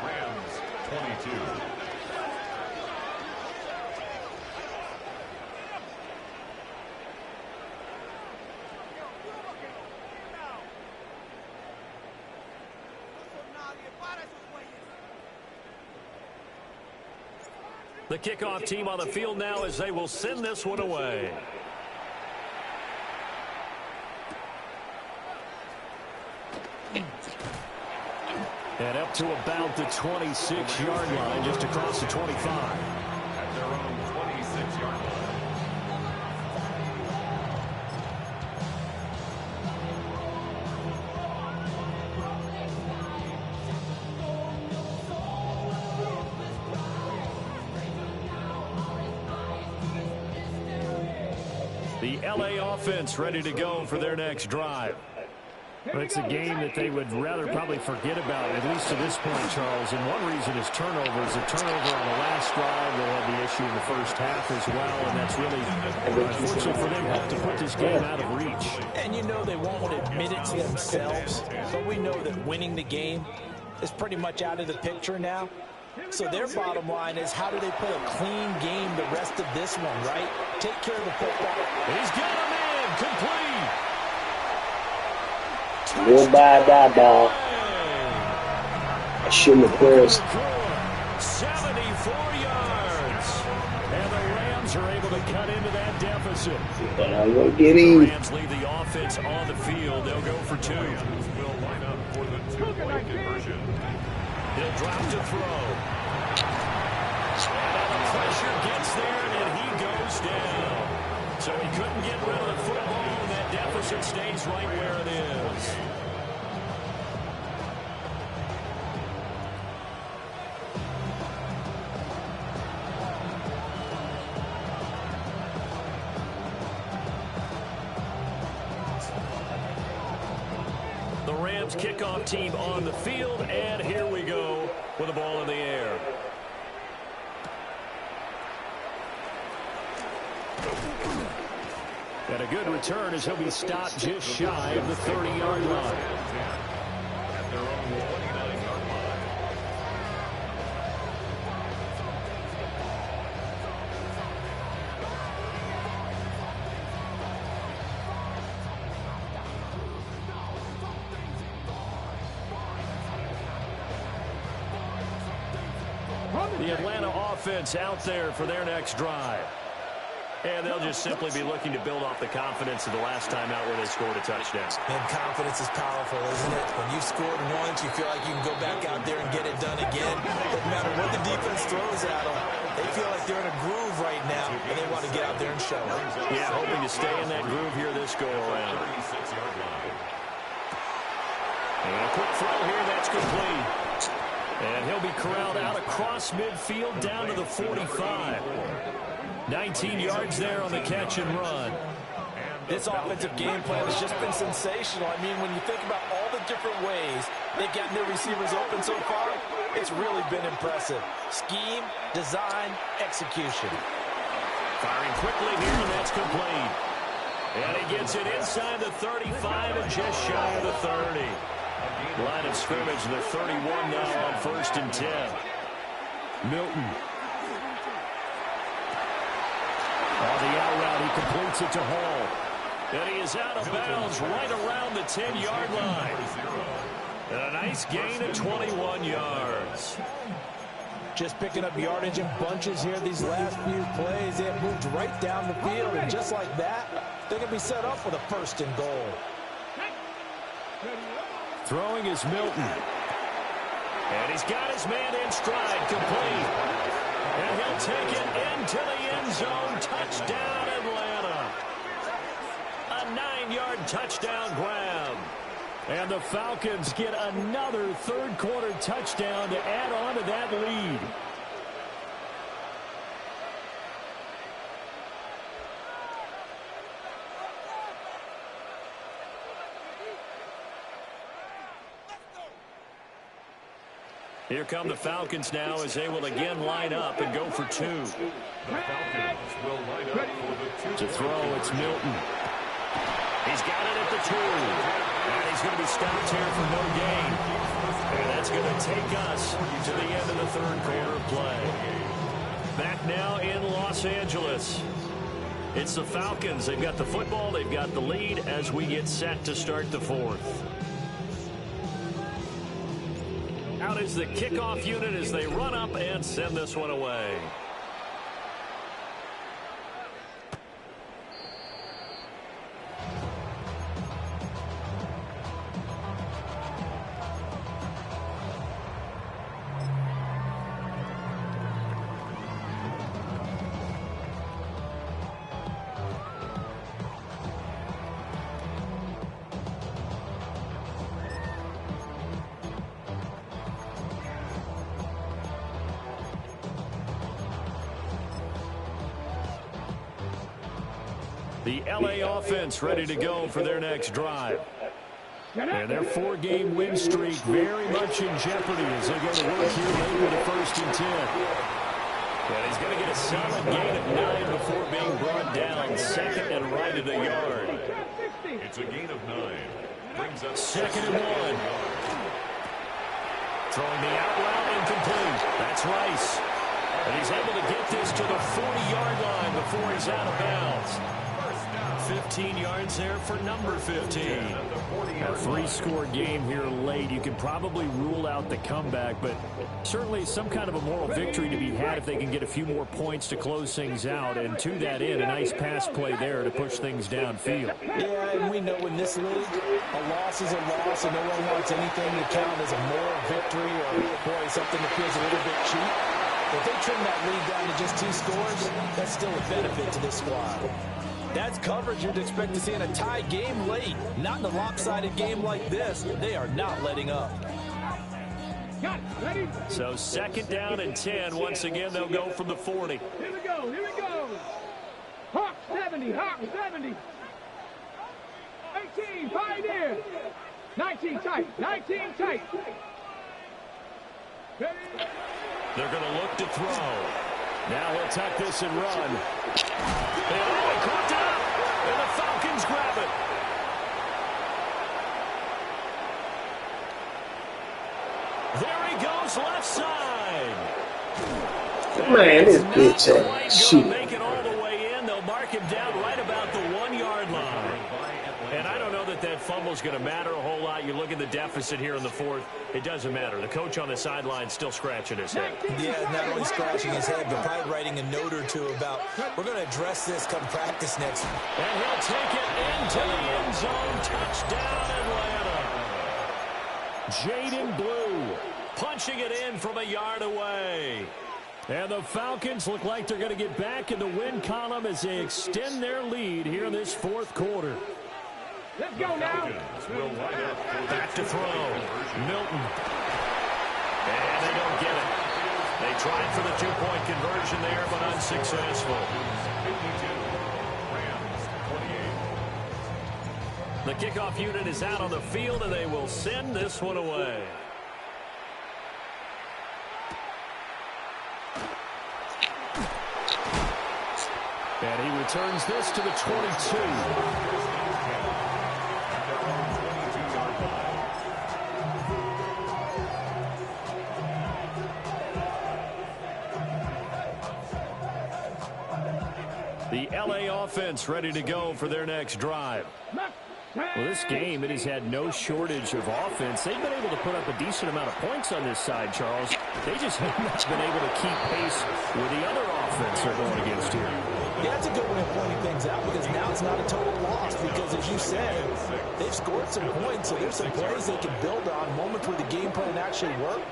Rams 22. The kickoff team on the field now as they will send this one away. And up to about the 26-yard line, just across the 25. At their own 26-yard line. The LA offense ready to go for their next drive. Well, it's a game that they would rather probably forget about, at least to this point, Charles. And one reason is turnovers. A turnover on the last drive. They had the issue in the first half as well, and that's really, unfortunately for them, helped to put this game out of reach. And you know they won't admit it to themselves, but we know that winning the game is pretty much out of the picture now. So their bottom line is, how do they play a clean game the rest of this one, right? Take care of the football. He's got him in. Complete. Goodbye, bye. I shouldn't have pressed. 74 yards. And the Rams are able to cut into that deficit. But I'm going to get The him. Rams leave the offense on the field. They'll go for two. Will line up for the two-point conversion. He'll drop to throw. And the pressure gets there, and he goes down. So he couldn't get rid of the football, and that deficit stays right where it is. The Rams kickoff team on the field, and here we go with the ball in the air. And a good return as he'll be stopped just shy of the 30-yard line. At their own 29-yard line. The Atlanta offense out there for their next drive. And they'll just simply be looking to build off the confidence of the last time out where they scored a touchdown. And confidence is powerful, isn't it? When you've scored once, you feel like you can go back out there and get it done again. Doesn't matter what the defense throws at them. They feel like they're in a groove right now, and they want to get out there and show it. Yeah, hoping to stay in that groove here this go-around. 36-yard line. And a quick throw here, that's complete. And he'll be corralled out across midfield down to the 45. 19 yards there on the catch and run. This offensive game plan has just been sensational. I mean, when you think about all the different ways they've gotten their receivers open so far, it's really been impressive. Scheme, design, execution. Firing quickly here, and that's complete. And he gets it inside the 35 and just shy of the 30. Line of scrimmage, the 31 now on 1st and 10. Milton. On the out route, he completes it to Hall. And he is out of bounds right around the 10-yard line. And a nice gain of 21 yards. Just picking up yardage in bunches here these last few plays. They have moved right down the field, and just like that, they're going to be set up with a 1st and goal. Throwing is Milton. And he's got his man in stride, complete. And he'll take it into the end zone. Touchdown, Atlanta. A 9-yard touchdown grab. And the Falcons get another third-quarter touchdown to add on to that lead. Here come the Falcons now as they will again line up and go for two. The Falcons will line up for the two. To throw, it's Milton. He's got it at the 2. And he's going to be stopped here for no gain. And that's going to take us to the end of the third quarter play. Back now in Los Angeles. It's the Falcons. They've got the football. They've got the lead as we get set to start the fourth. Out is the kickoff unit as they run up and send this one away. The LA offense ready to go for their next drive. And their 4-game win streak very much in jeopardy as they go to work here late with a 1st and 10. And he's going to get a solid gain of 9 before being brought down 2nd and right at the yard. It's a gain of 9. Brings up 2nd and 1. Throwing the out route incomplete. That's Rice. And he's able to get this to the 40-yard line before he's out of bounds. 15 yards there for number 15. A 3-score game here late. You can probably rule out the comeback, but certainly some kind of a moral victory to be had if they can get a few more points to close things out. And to that end, a nice pass play there to push things downfield. Yeah, and we know in this league, a loss is a loss, and no one wants anything to count as a moral victory or, boy, something that feels a little bit cheap. If they trim that lead down to just 2 scores, that's still a benefit to this squad. That's coverage you'd expect to see in a tie game late. Not in a lopsided game like this. They are not letting up. So 2nd down and 10. Once again, they'll go from the 40. Here we go. Here we go. Hawk 70. Hawk 70. 18. Pioneer. 19 tight. 19 tight. They're going to look to throw. Now he'll tuck this and run. And he caught it up. And the Falcons grab it. There he goes, left side. Man, this bitch ass shit. Make it all the way in. They'll mark him down right about the 1-yard line. And I don't know that fumble's going to matter a whole lot. You look at the deficit here in the 4th. It doesn't matter. The coach on the sideline still scratching his head. Yeah, not only scratching his head, but probably writing a note or two about, we're going to address this come practice next week. And he'll take it into the end zone. Touchdown, Atlanta. Jaden Blue punching it in from a yard away. And the Falcons look like they're going to get back in the win column as they extend their lead here in this 4th quarter. Let's go now. Back to throw. Milton. And they don't get it. They tried for the 2-point conversion there, but unsuccessful. The kickoff unit is out on the field, and they will send this one away. And he returns this to the 22. The LA offense ready to go for their next drive. Well, this game, it has had no shortage of offense. They've been able to put up a decent amount of points on this side, Charles. They just have not been able to keep pace with the other offense they're going against here. Yeah, that's a good way of pointing things out because now it's not a total loss because, as you said, they've scored some points, so there's some plays they can build on, moments where the game plan actually worked.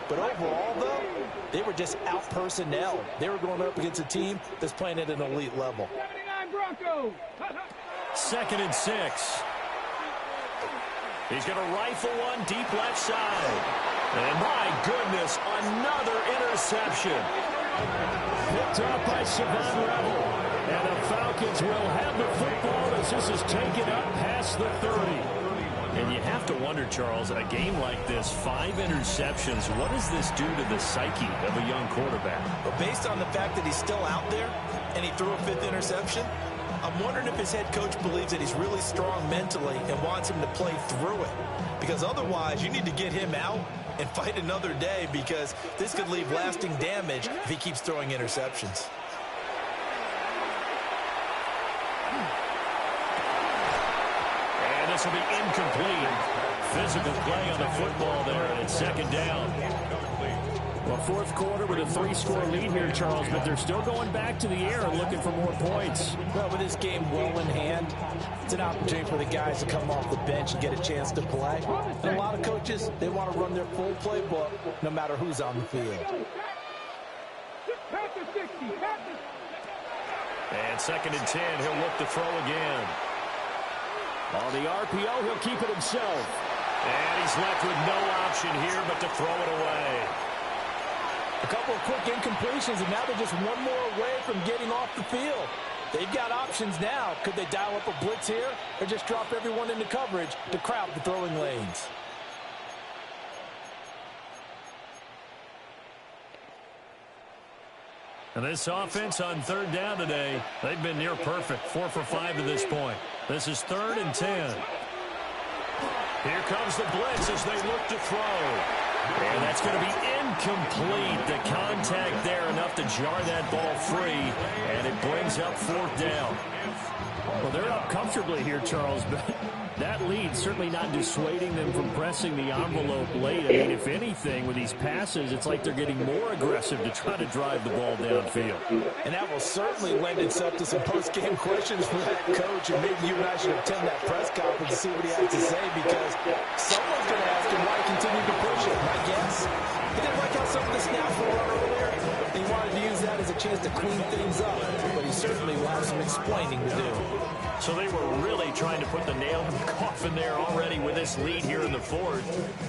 But overall, though, they were just out-personnel. They were going up against a team that's playing at an elite level. 79 Broncos. 2nd and 6. He's going to rifle one deep left side. And my goodness, another interception. Picked up by Savon Rebel. And the Falcons will have the football as this is taken up past the 30. And you have to wonder, Charles, a game like this, 5 interceptions, what does this do to the psyche of a young quarterback? But based on the fact that he's still out there and he threw a 5th interception, I'm wondering if his head coach believes that he's really strong mentally and wants him to play through it. Because otherwise, you need to get him out and fight another day because this could leave lasting damage if he keeps throwing interceptions. And this will be incomplete. Physical play on the football there, and it's 2nd down. Well, 4th quarter with a 3-score lead here, Charles, but they're still going back to the air and looking for more points. Well, with this game well in hand, it's an opportunity for the guys to come off the bench and get a chance to play. And a lot of coaches, they want to run their full playbook no matter who's on the field. And 2nd and 10, he'll look to throw again. On the RPO, he'll keep it himself. And he's left with no option here but to throw it away. A couple of quick incompletions, and now they're just one more away from getting off the field. They've got options now. Could they dial up a blitz here or just drop everyone into coverage to crowd the throwing lanes? And this offense on third down today, they've been near perfect. 4 for 5 to this point. This is 3rd and 10. Here comes the blitz as they look to throw. And that's going to be incomplete. The contact there enough to jar that ball free, and it brings up 4th down. Well, they're up comfortably here, Charles, but that lead certainly not dissuading them from pressing the envelope late. I mean, if anything, with these passes, it's like they're getting more aggressive to try to drive the ball downfield. And that will certainly lend itself to some post-game questions for that coach, and maybe you and I should attend that press conference to see what he has to say, because someone's going to ask him why he continued to push it. My guess, he didn't like how some of the snaps were on earlier. He wanted to use that as a chance to clean things up, but he certainly will have some explaining to do. So they were really trying to put the nail in the coffin there already with this lead here in the 4th,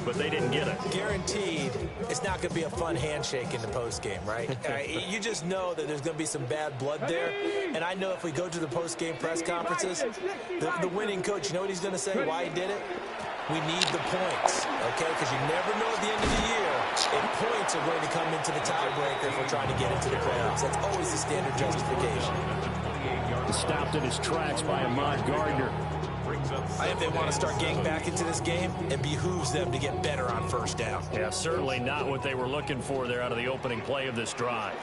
but they didn't get it. Guaranteed, it's not going to be a fun handshake in the postgame, right? You just know that there's going to be some bad blood there, and I know if we go to the postgame press conferences, the winning coach, you know what he's going to say, why he did it? We need the points, okay? Because you never know at the end of the year if points are going to come into the tiebreaker if we're trying to get into the playoffs. That's always the standard justification. Stopped in his tracks by Ahmad Gardner. I think they want to start getting back into this game, it behooves them to get better on 1st down. Yeah, certainly not what they were looking for there out of the opening play of this drive.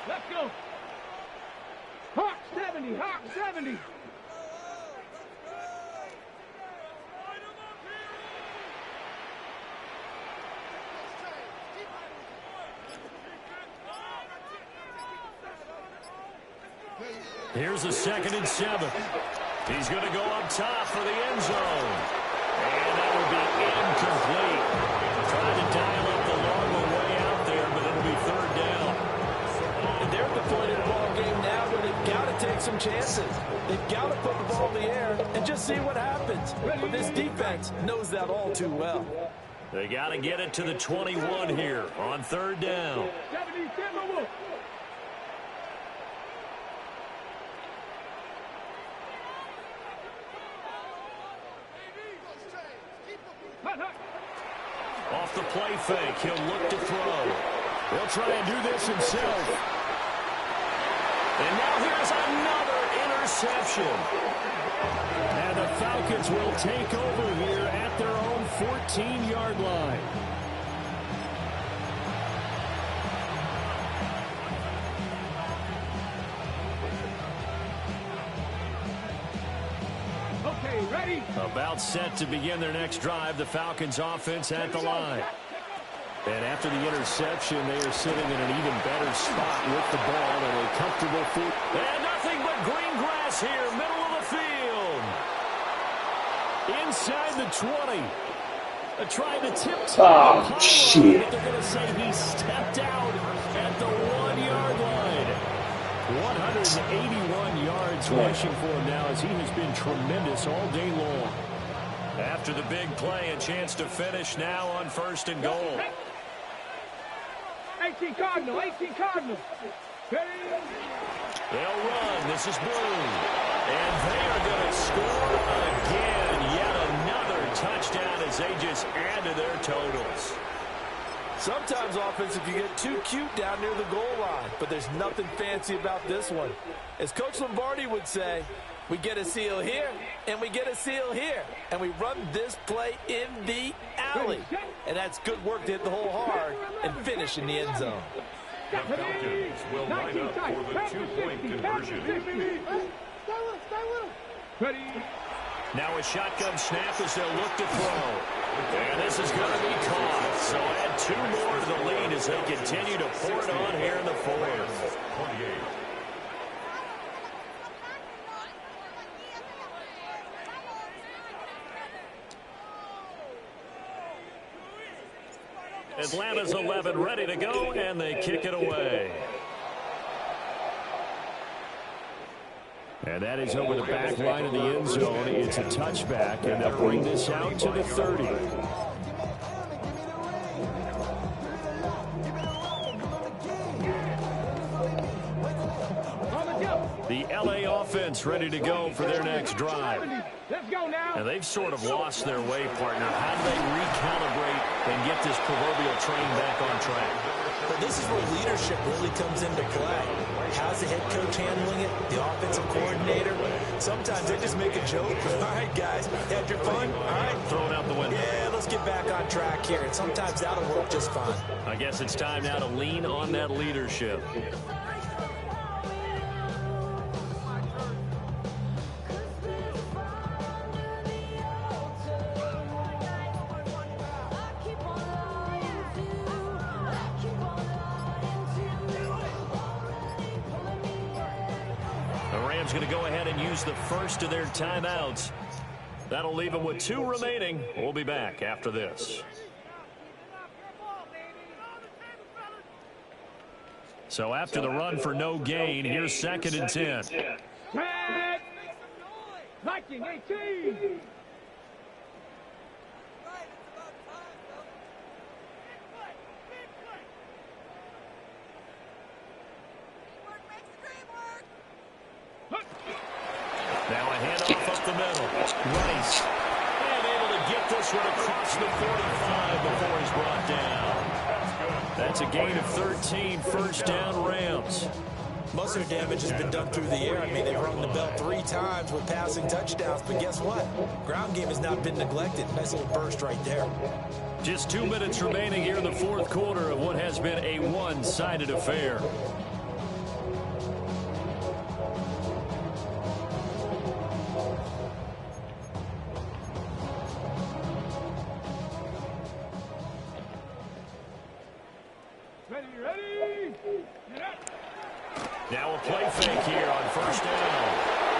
Let's go. Hawk 70, Hawk 70. Here's a 2nd and 7. He's going to go up top for the end zone. And that would be incomplete. Trying to dial up the long way out there, but it'll be 3rd down. And they're at the point in the ball game now where they've got to take some chances. They've got to put the ball in the air and just see what happens. But this defense knows that all too well. They got to get it to the 21 here on 3rd down. 77. Off the play fake, he'll look to throw. He'll try and do this himself. And now here's another interception. And the Falcons will take over here at their own 14-yard line. Okay, ready? About set to begin their next drive, the Falcons offense at the line. And after the interception, they are sitting in an even better spot with the ball and a comfortable field. And nothing but green grass here, middle of the field. Inside the 20. Trying to tip-toe. Oh, shit. They're going to say he stepped out at the 1-yard line. 181 yards rushing for him now as he has been tremendous all day long. After the big play, a chance to finish now on 1st and goal. 18 Cardinal, 18 Cardinal. They'll run. This is Blue. And they are going to score again. Yet another touchdown as they just add to their totals. Sometimes offense, if you get too cute down near the goal line, but there's nothing fancy about this one. As Coach Lombardi would say, we get a seal here, and we get a seal here, and we run this play in the alley. And that's good work to hit the hole hard and finish in the end zone. The Falcons will line up for the 2-point conversion. Ready? Now a shotgun snap as they'll look to throw. And this is going to be caught. So add 2 more to the lead as they continue to pour it on here in the 4th. 28. Atlanta's 11 ready to go, and they kick it away. And that is over the back line of the end zone. It's a touchback, and they'll bring this out to the 30. The LA offense ready to go for their next drive. Let's go now. And they've sort of lost their way, partner. How do they recalibrate and get this proverbial train back on track? But this is where leadership really comes into play. How's the head coach handling it? The offensive coordinator? Sometimes they just make a joke. All right, guys, had your fun? All right. Throw it out the window. Yeah, let's get back on track here. And sometimes that'll work just fine. I guess it's time now to lean on that leadership. Going to go ahead and use the first of their timeouts. That'll leave them with 2 remaining. We'll be back after this. So after the run for no gain, here's 2nd and 10. Set. Viking 18. Now a handoff up the middle. Rice. And able to get this one across the 45 before he's brought down. That's a gain of 13. First down, Rams. Most of their damage has been done through the air. I mean, they've rung the bell 3 times with passing touchdowns. But guess what? Ground game has not been neglected. Nice little burst right there. Just 2 minutes remaining here in the 4th quarter of what has been a one-sided affair. Now a play fake here on first down.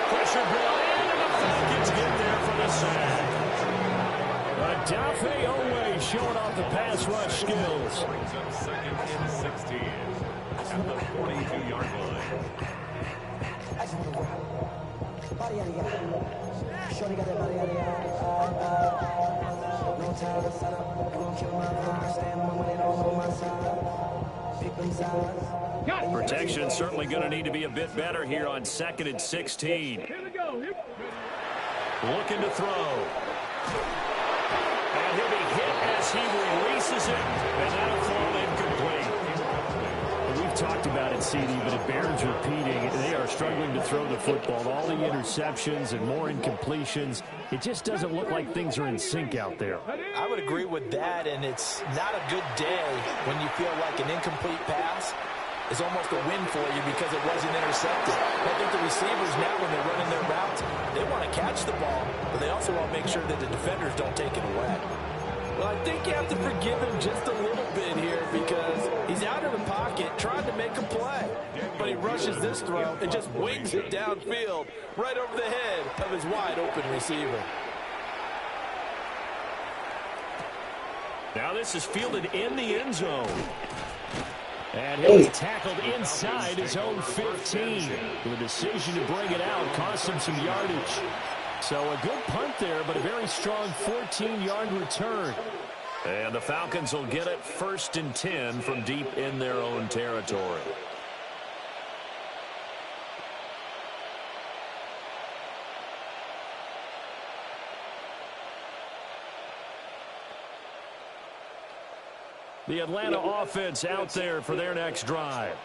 Pressure brought in, and the Falcons get there for the sack. Odafe Oweh showing off the pass rush skills. Brings up 2nd and 16 at the 42-yard line. Protection certainly going to need to be a bit better here on 2nd and 16. Here we go. Looking to throw. And he'll be hit as he releases it, and that'll fall incomplete. We've talked about it, CD, but it bears repeating. They are struggling to throw the football. All the interceptions and more incompletions. It just doesn't look like things are in sync out there. I would agree with that, and it's not a good day when you feel like an incomplete pass is almost a win for you because it wasn't intercepted. I think the receivers now, when they're running their routes, they want to catch the ball, but they also want to make sure that the defenders don't take it away. Well, I think you have to forgive him just a little bit here because he's out of the pocket trying to make a play. But he rushes this throw and just wings it downfield right over the head of his wide-open receiver. Now this is fielded in the end zone. And he'll be tackled inside his own 15. The decision to bring it out cost him some yardage. So a good punt there, but a very strong 14-yard return. And the Falcons will get it 1st and 10 from deep in their own territory. The Atlanta offense out there for their next drive.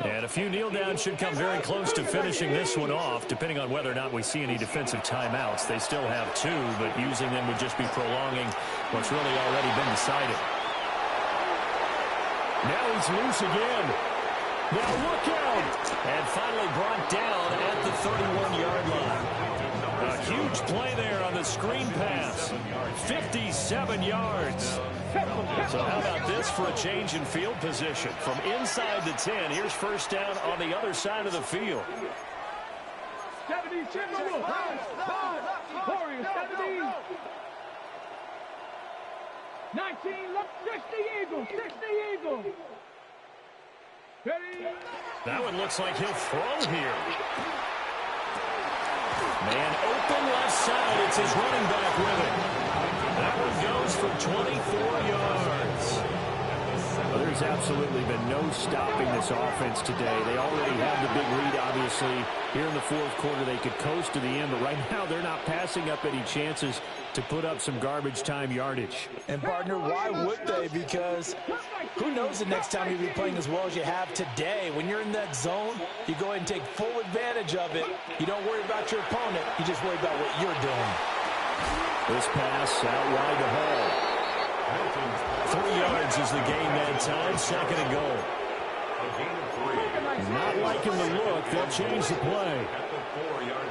And a few kneel downs should come very close to finishing this one off, depending on whether or not we see any defensive timeouts. They still have 2, but using them would just be prolonging what's really already been decided. Now he's loose again. Now look out! And finally brought down at the 31-yard line. A huge play there on the screen pass. 57 yards. So how about this for a change in field position? From inside the 10, here's first down on the other side of the field. 70, Warriors 70. 19, look, 60 Eagles, 60 Eagles. Ready? That one looks like he'll throw here. Man open left side. It's his running back with it. That one goes for 24 yards. Well, there's absolutely been no stopping this offense today. They already have the big lead, obviously. Here in the fourth quarter, they could coast to the end, but right now they're not passing up any chances to put up some garbage time yardage. And, partner, why would they? Because who knows the next time you'll be playing as well as you have today. When you're in that zone, you go ahead and take full advantage of it. You don't worry about your opponent. You just worry about what you're doing. This pass out wide to Hall. 3 yards is the gain that time. Second and goal. Not liking the look. They'll change the play. At the 4-yard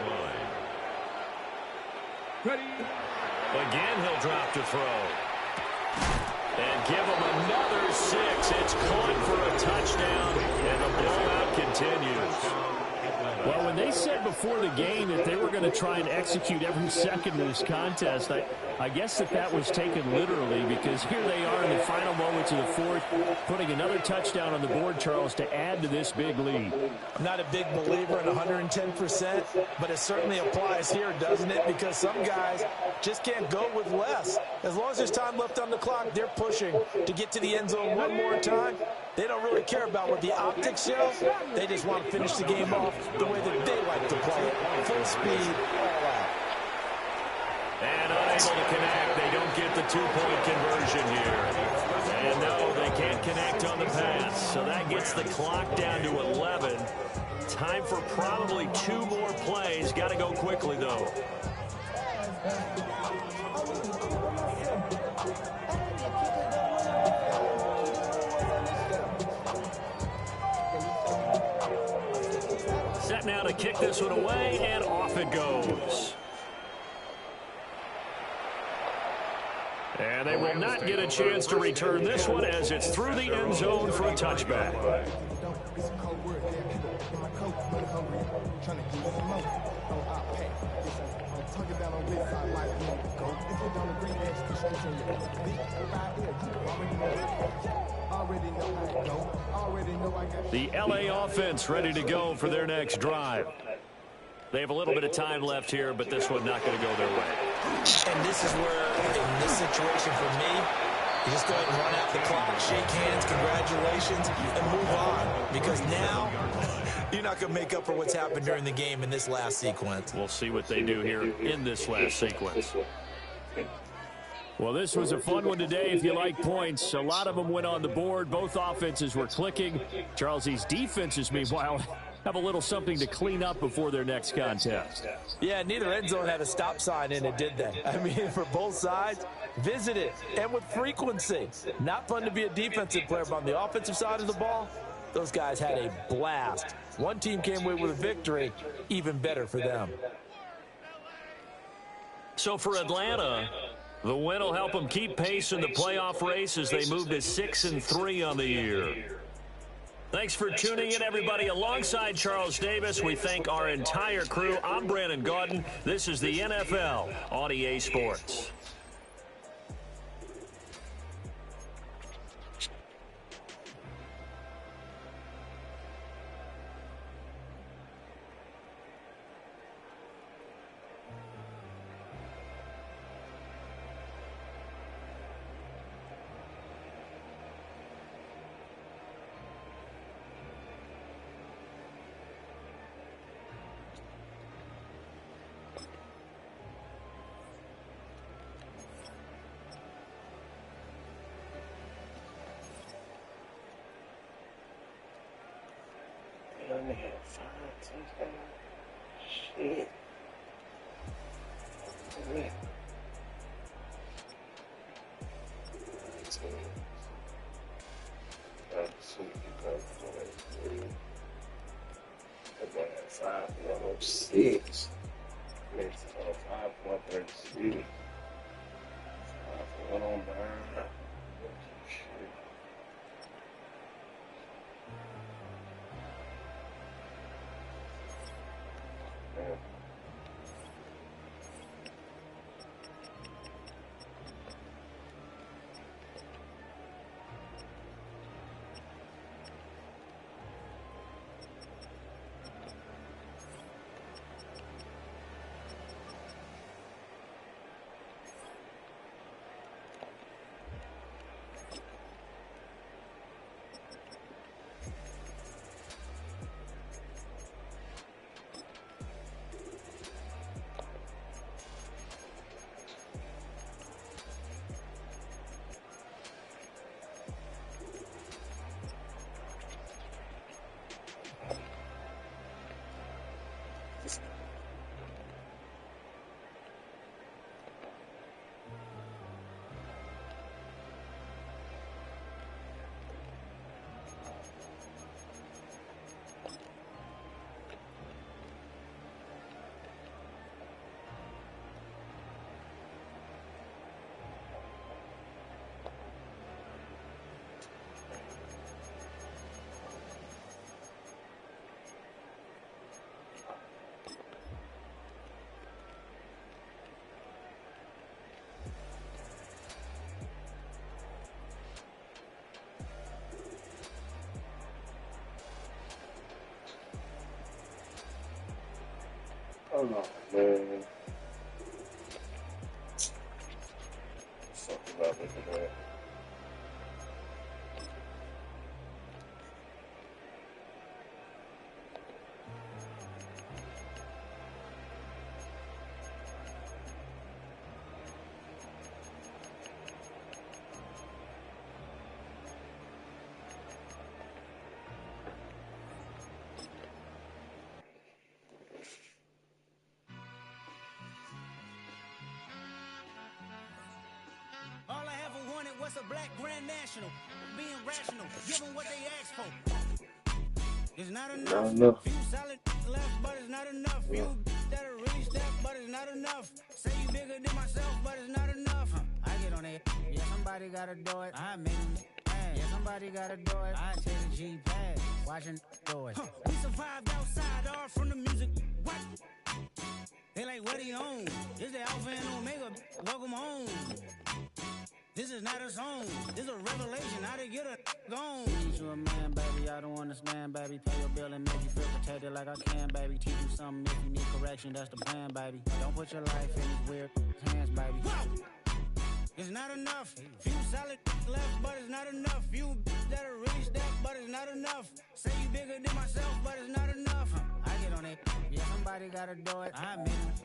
line. Again, he'll drop to throw. And give him another 6. It's caught for a touchdown, and the blowout continues. Well, when they said before the game that they were going to try and execute every second of this contest, I guess that was taken literally, because here they are in the final moments of the fourth, putting another touchdown on the board, Charles, to add to this big lead. I'm not a big believer in 110%, but it certainly applies here, doesn't it? Because some guys just can't go with less. As long as there's time left on the clock, they're pushing to get to the end zone one more time. They don't really care about what the optics show. They just want to finish the game off the way that they like to play it. Full speed, all out. And unable to connect. They don't get the 2-point conversion here. And no, they can't connect on the pass. So that gets the clock down to 11. Time for probably 2 more plays. Got to go quickly, though. Set now to kick this one away, and off it goes. And they will not get a chance to return this one, as it's through the end zone for a touchback. The LA offense ready to go for their next drive. They have a little bit of time left here, but this one not going to go their way. And this is where, in this situation for me, you just go ahead and run out the clock, shake hands, congratulations, and move on. Because now, you're not going to make up for what's happened during the game in this last sequence. We'll see what they do here in this last sequence. Well, this was a fun one today if you like points. A lot of them went on the board. Both offenses were clicking. Charles, these defenses, meanwhile, have a little something to clean up before their next contest. Yeah, neither end zone had a stop sign in it, did they? I mean, for both sides, visit it, and with frequency. Not fun to be a defensive player, but on the offensive side of the ball, those guys had a blast. One team came away with a victory, even better for them. So for Atlanta, the win will help them keep pace in the playoff race as they move to 6-3 on the year. Thanks for tuning in, everybody. Alongside Charles Davis, we thank our entire crew. I'm Brandon Gaudin. This is the NFL on EA Sports. Shit. Six. Next 5.36. 5 on burn. Oh, man. Something about looking at that. All I ever wanted was a black Grand National. Being rational, giving what they asked for. It's not enough. Few solid left, but it's not enough. Few that'll really step, but it's not enough. Say you bigger than myself, but it's not enough. I get on it. Yeah, somebody gotta do it. I make them mad. Yeah, somebody gotta do it. I take a G-pad, watching do it. We survived outside, all from the music. What? They like, what he on? This the Alpha and Omega. Welcome home. This is not a song. This is a revelation. How to get a gone. Need you a man, baby. I don't understand, baby. Pay your bill and make you feel protected like I can, baby. Teach you something if you need correction. That's the plan, baby. Don't put your life in these weird hands, baby. Whoa. It's not enough. Few solid left, but it's not enough. Few that'll really step, but it's not enough. Say you bigger than myself, but it's not enough. I get on it. Yeah, somebody gotta do it. I mean.